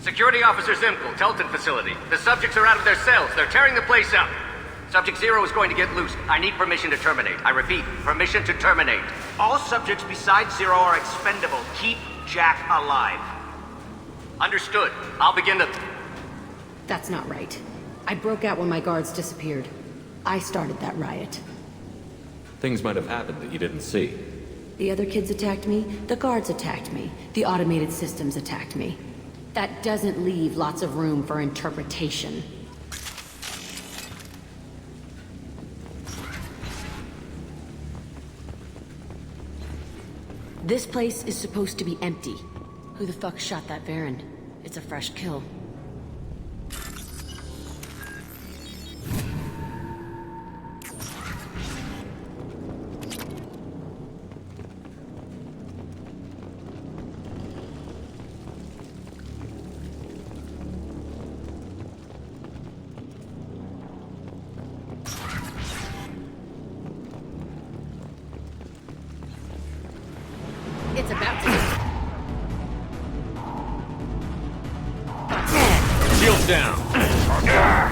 Security Officer Zimkel, Telton facility. The subjects are out of their cells. They're tearing the place up. Subject 0 is going to get loose. I need permission to terminate. I repeat, permission to terminate. All subjects besides 0 are expendable. Keep Jack alive. Understood. I'll begin to... That's not right. I broke out when my guards disappeared. I started that riot. Things might have happened that you didn't see. The other kids attacked me, the guards attacked me, the automated systems attacked me. That doesn't leave lots of room for interpretation. This place is supposed to be empty. Who the fuck shot that Varen? It's a fresh kill. It's about to... Shield down! There we go!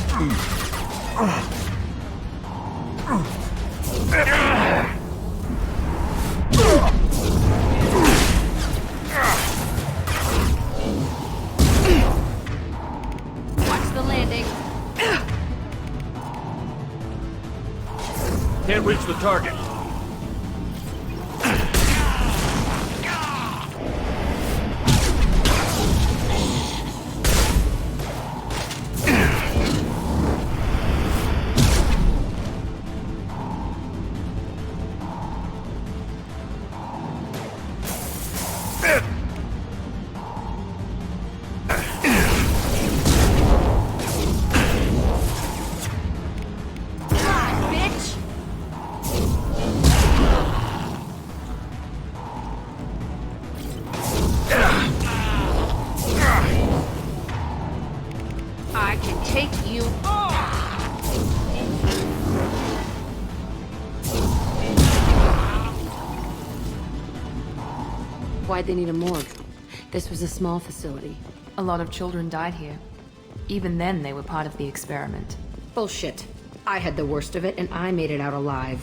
Coming at us! Watch the landing. Can't reach the target. Bitch! I can take you on! Why'd they need a morgue? This was a small facility. A lot of children died here. Even then, they were part of the experiment. Bullshit. I had the worst of it, and I made it out alive.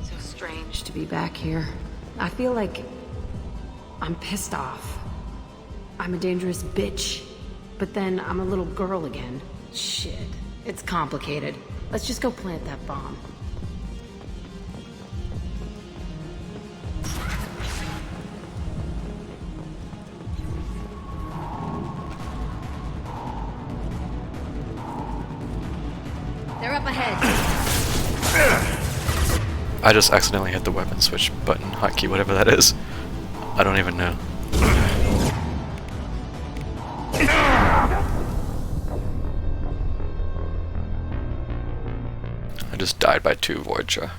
So strange to be back here. I feel like I'm pissed off. I'm a dangerous bitch. But then I'm a little girl again. Shit. It's complicated. Let's just go plant that bomb. They're up ahead. I just accidentally hit the weapon switch button, hotkey, whatever that is. I don't even know. I just died by 2 Voidra.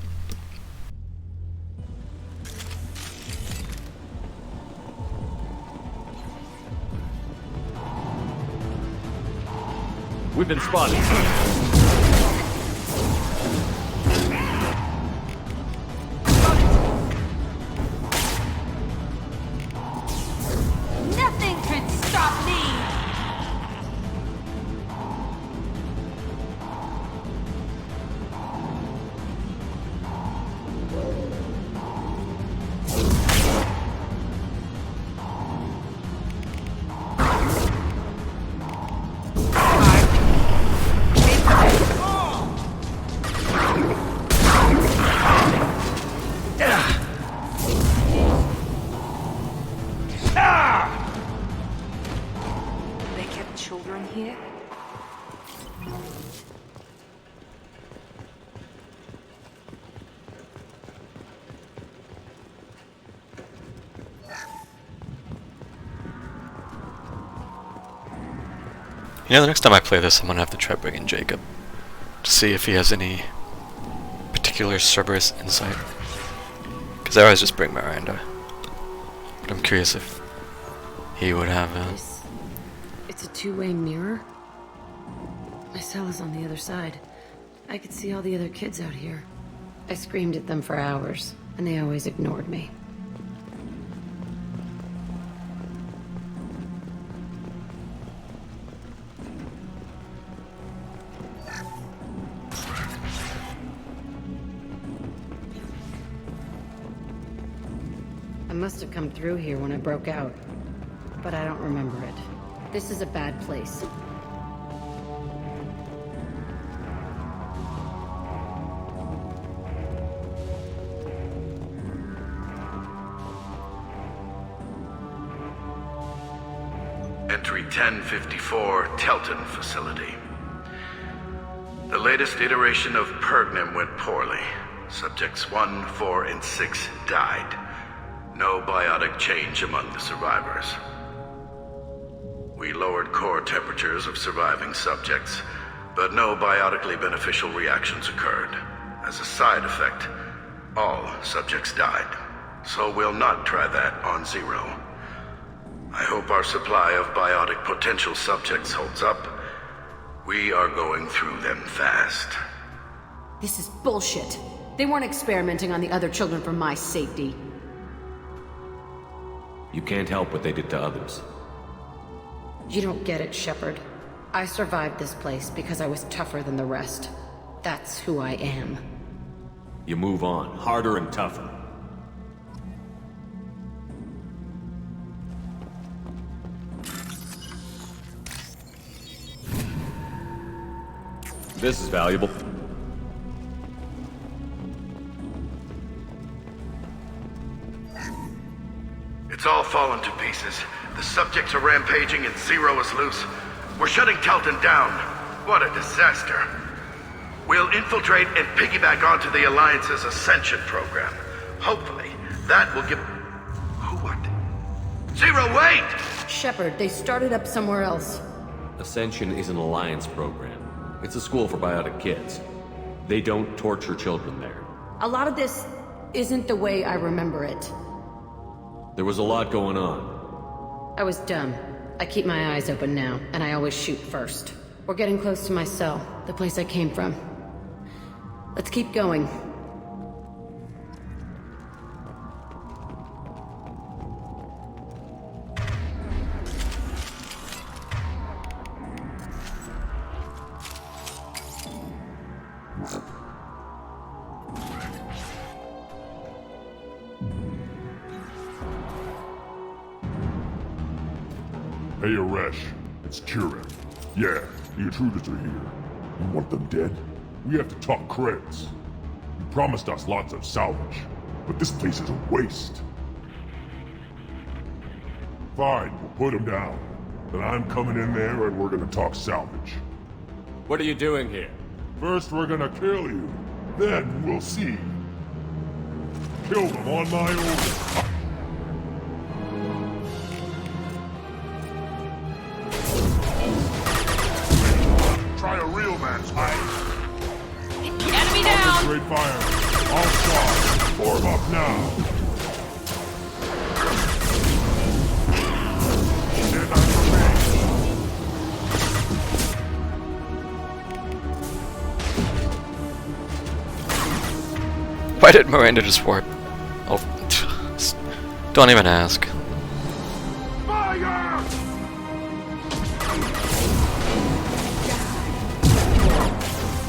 We've been spotted. Nothing can stop me! They kept children here? You know, the next time I play this, I'm gonna have to try bringing Jacob to see if he has any particular Cerberus insight. Because I always just bring Miranda. But I'm curious if he would have It's a two-way mirror? My cell is on the other side. I could see all the other kids out here. I screamed at them for hours, and they always ignored me. I must have come through here when I broke out, but I don't remember it. This is a bad place. Entry 1054, Telton Facility. The latest iteration of Pergnum went poorly. Subjects 1, 4, and 6 died. No biotic change among the survivors. We lowered core temperatures of surviving subjects, but no biotically beneficial reactions occurred. As a side effect, all subjects died. So we'll not try that on Zero. I hope our supply of biotic potential subjects holds up. We are going through them fast. This is bullshit. They weren't experimenting on the other children for my safety. You can't help what they did to others. You don't get it, Shepard. I survived this place because I was tougher than the rest. That's who I am. You move on, harder and tougher. This is valuable. It's all fallen to pieces. The subjects are rampaging and Zero is loose. We're shutting Telton down. What a disaster. We'll infiltrate and piggyback onto the Alliance's Ascension program. Hopefully, that will give... What? Zero, wait! Shepard, they started up somewhere else. Ascension is an Alliance program. It's a school for biotic kids. They don't torture children there. A lot of this isn't the way I remember it. There was a lot going on. I was dumb. I keep my eyes open now, and I always shoot first. We're getting close to my cell, the place I came from. Let's keep going. Hey, Aresh. It's Kieran. Yeah, the intruders are here. You want them dead? We have to talk creds. You promised us lots of salvage, but this place is a waste. Fine, we'll put them down. Then I'm coming in there and we're gonna talk salvage. What are you doing here? First we're gonna kill you. Then we'll see. Kill them on my order. Try a real man's height. Enemy down! Straight fire. All stars. Form up now. Stand on your Why did Miranda just warp? Oh, don't even ask. Fire!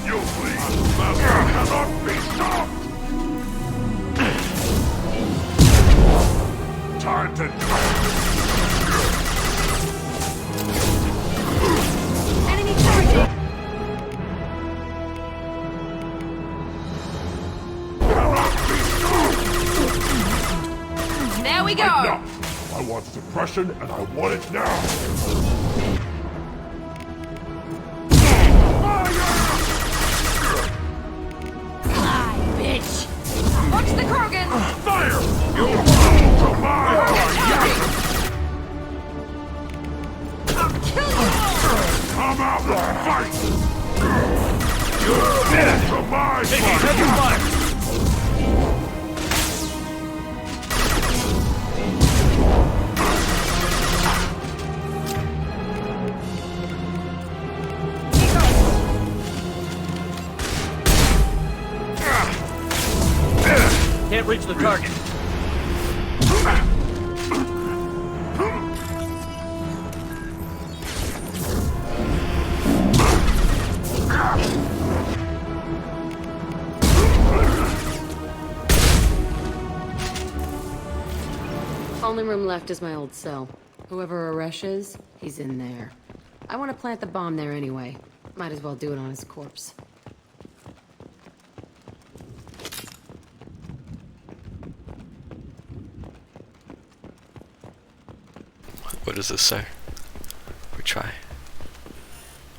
You please, Master cannot be stopped! Time to Enemy target! There we go! Enough! I want suppression, and I want it now! Fly, bitch! Watch the Krogan! Fire! You fall to my I'll kill you all! Come out and fight! You're dead to my fire! Can't reach the target. Only room left is my old cell. Whoever Aresh is, he's in there. I want to plant the bomb there anyway. Might as well do it on his corpse. What does this say? We try.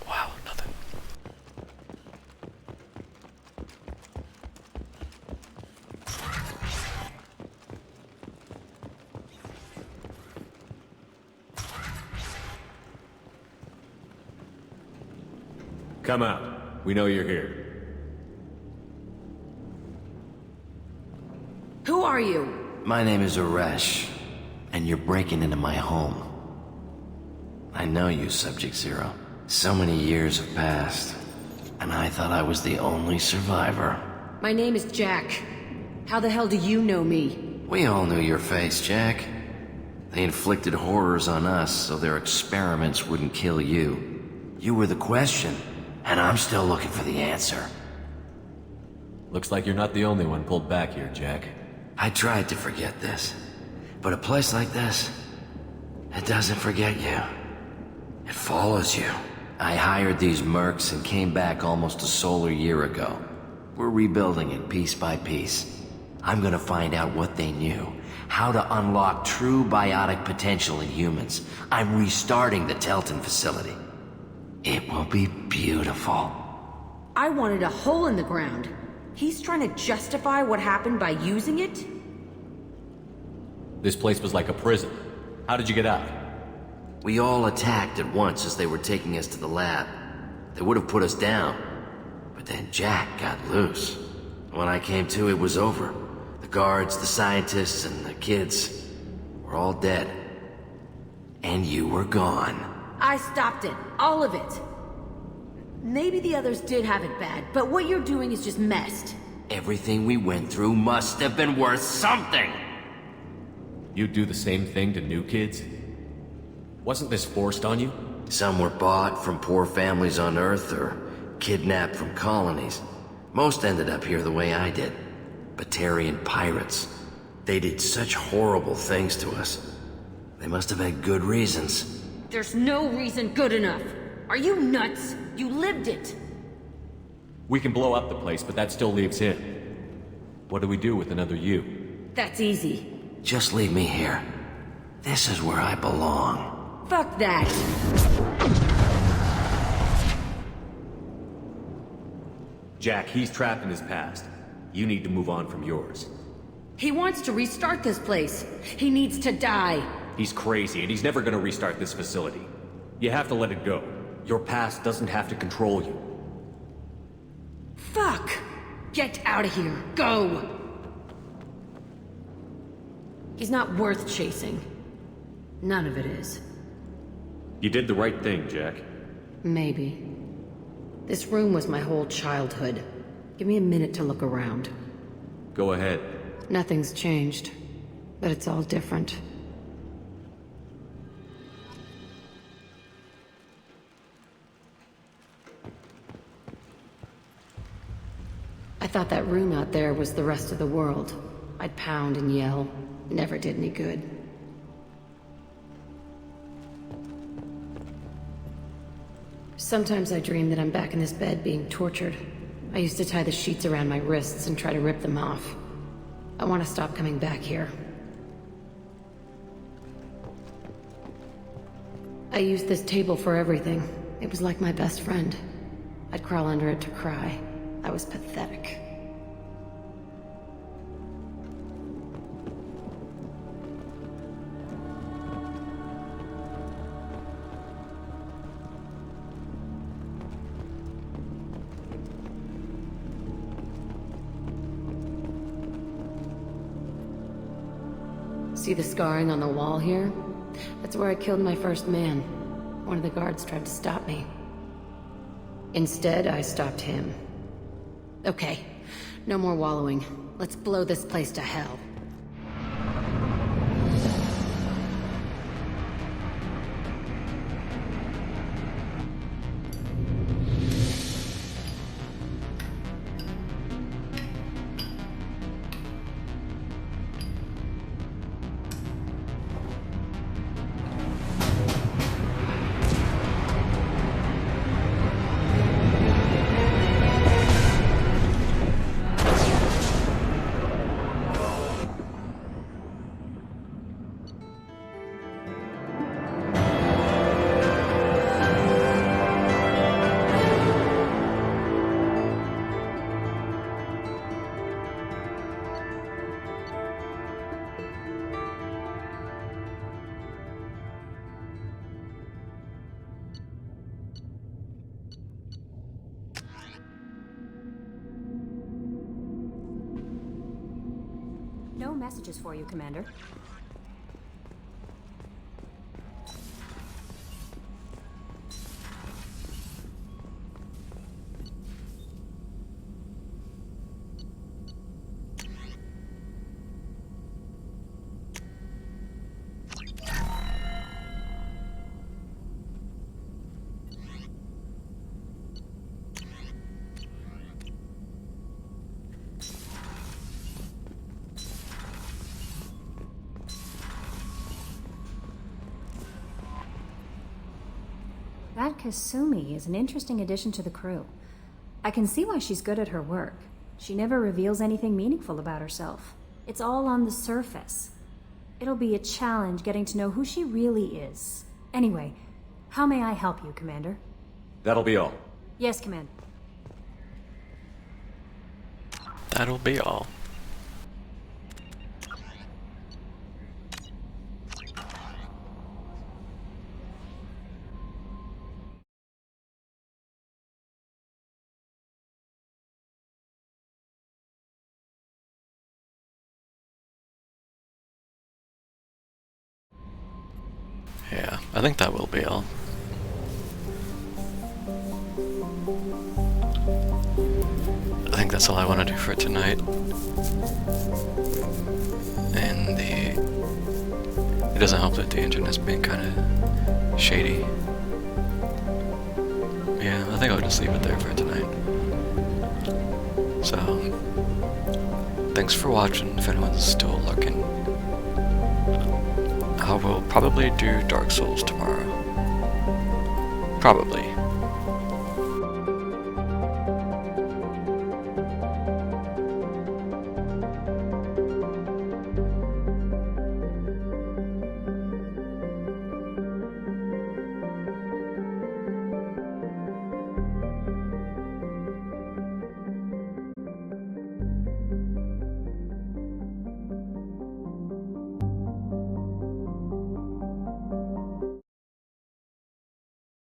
Wow, nothing. Come out. We know you're here. Who are you? My name is Aresh, and you're breaking into my home. I know you, Subject Zero. So many years have passed, and I thought I was the only survivor. My name is Jack. How the hell do you know me? We all knew your face, Jack. They inflicted horrors on us so their experiments wouldn't kill you. You were the question, and I'm still looking for the answer. Looks like you're not the only one pulled back here, Jack. I tried to forget this, but a place like this, it doesn't forget you. It follows you. I hired these mercs and came back almost a solar year ago. We're rebuilding it piece by piece. I'm gonna find out what they knew, how to unlock true biotic potential in humans. I'm restarting the Telton facility. It will be beautiful. I wanted a hole in the ground. He's trying to justify what happened by using it? This place was like a prison. How did you get out? We all attacked at once as they were taking us to the lab. They would have put us down, but then Jack got loose. When I came to, it was over. The guards, the scientists, and the kids were all dead. And you were gone. I stopped it. All of it. Maybe the others did have it bad, but what you're doing is just messed. Everything we went through must have been worth something! You'd do the same thing to new kids? Wasn't this forced on you? Some were bought from poor families on Earth or kidnapped from colonies. Most ended up here the way I did. Batarian pirates. They did such horrible things to us. They must have had good reasons. There's no reason good enough. Are you nuts? You lived it. We can blow up the place, but that still leaves him. What do we do with another you? That's easy. Just leave me here. This is where I belong. Fuck that. Jack, he's trapped in his past. You need to move on from yours. He wants to restart this place. He needs to die. He's crazy, and he's never gonna restart this facility. You have to let it go. Your past doesn't have to control you. Fuck! Get out of here. Go! He's not worth chasing. None of it is. You did the right thing, Jack. Maybe. This room was my whole childhood. Give me a minute to look around. Go ahead. Nothing's changed, but it's all different. I thought that room out there was the rest of the world. I'd pound and yell. Never did any good. Sometimes I dream that I'm back in this bed being tortured. I used to tie the sheets around my wrists and try to rip them off. I want to stop coming back here. I used this table for everything. It was like my best friend. I'd crawl under it to cry. I was pathetic. See the scarring on the wall here? That's where I killed my first man. One of the guards tried to stop me. Instead, I stopped him. Okay, no more wallowing. Let's blow this place to hell. No messages for you, Commander. That Kasumi is an interesting addition to the crew. I can see why she's good at her work. She never reveals anything meaningful about herself. It's all on the surface. It'll be a challenge getting to know who she really is. Anyway, how may I help you, Commander? That'll be all. Yes, Commander. That'll be all. Yeah, I think that will be all. I think that's all I want to do for tonight. And it doesn't help that the internet's being kind of shady. Yeah, I think I'll just leave it there for tonight. So, thanks for watching if anyone's still looking. I will probably do Dark Souls tomorrow. Probably.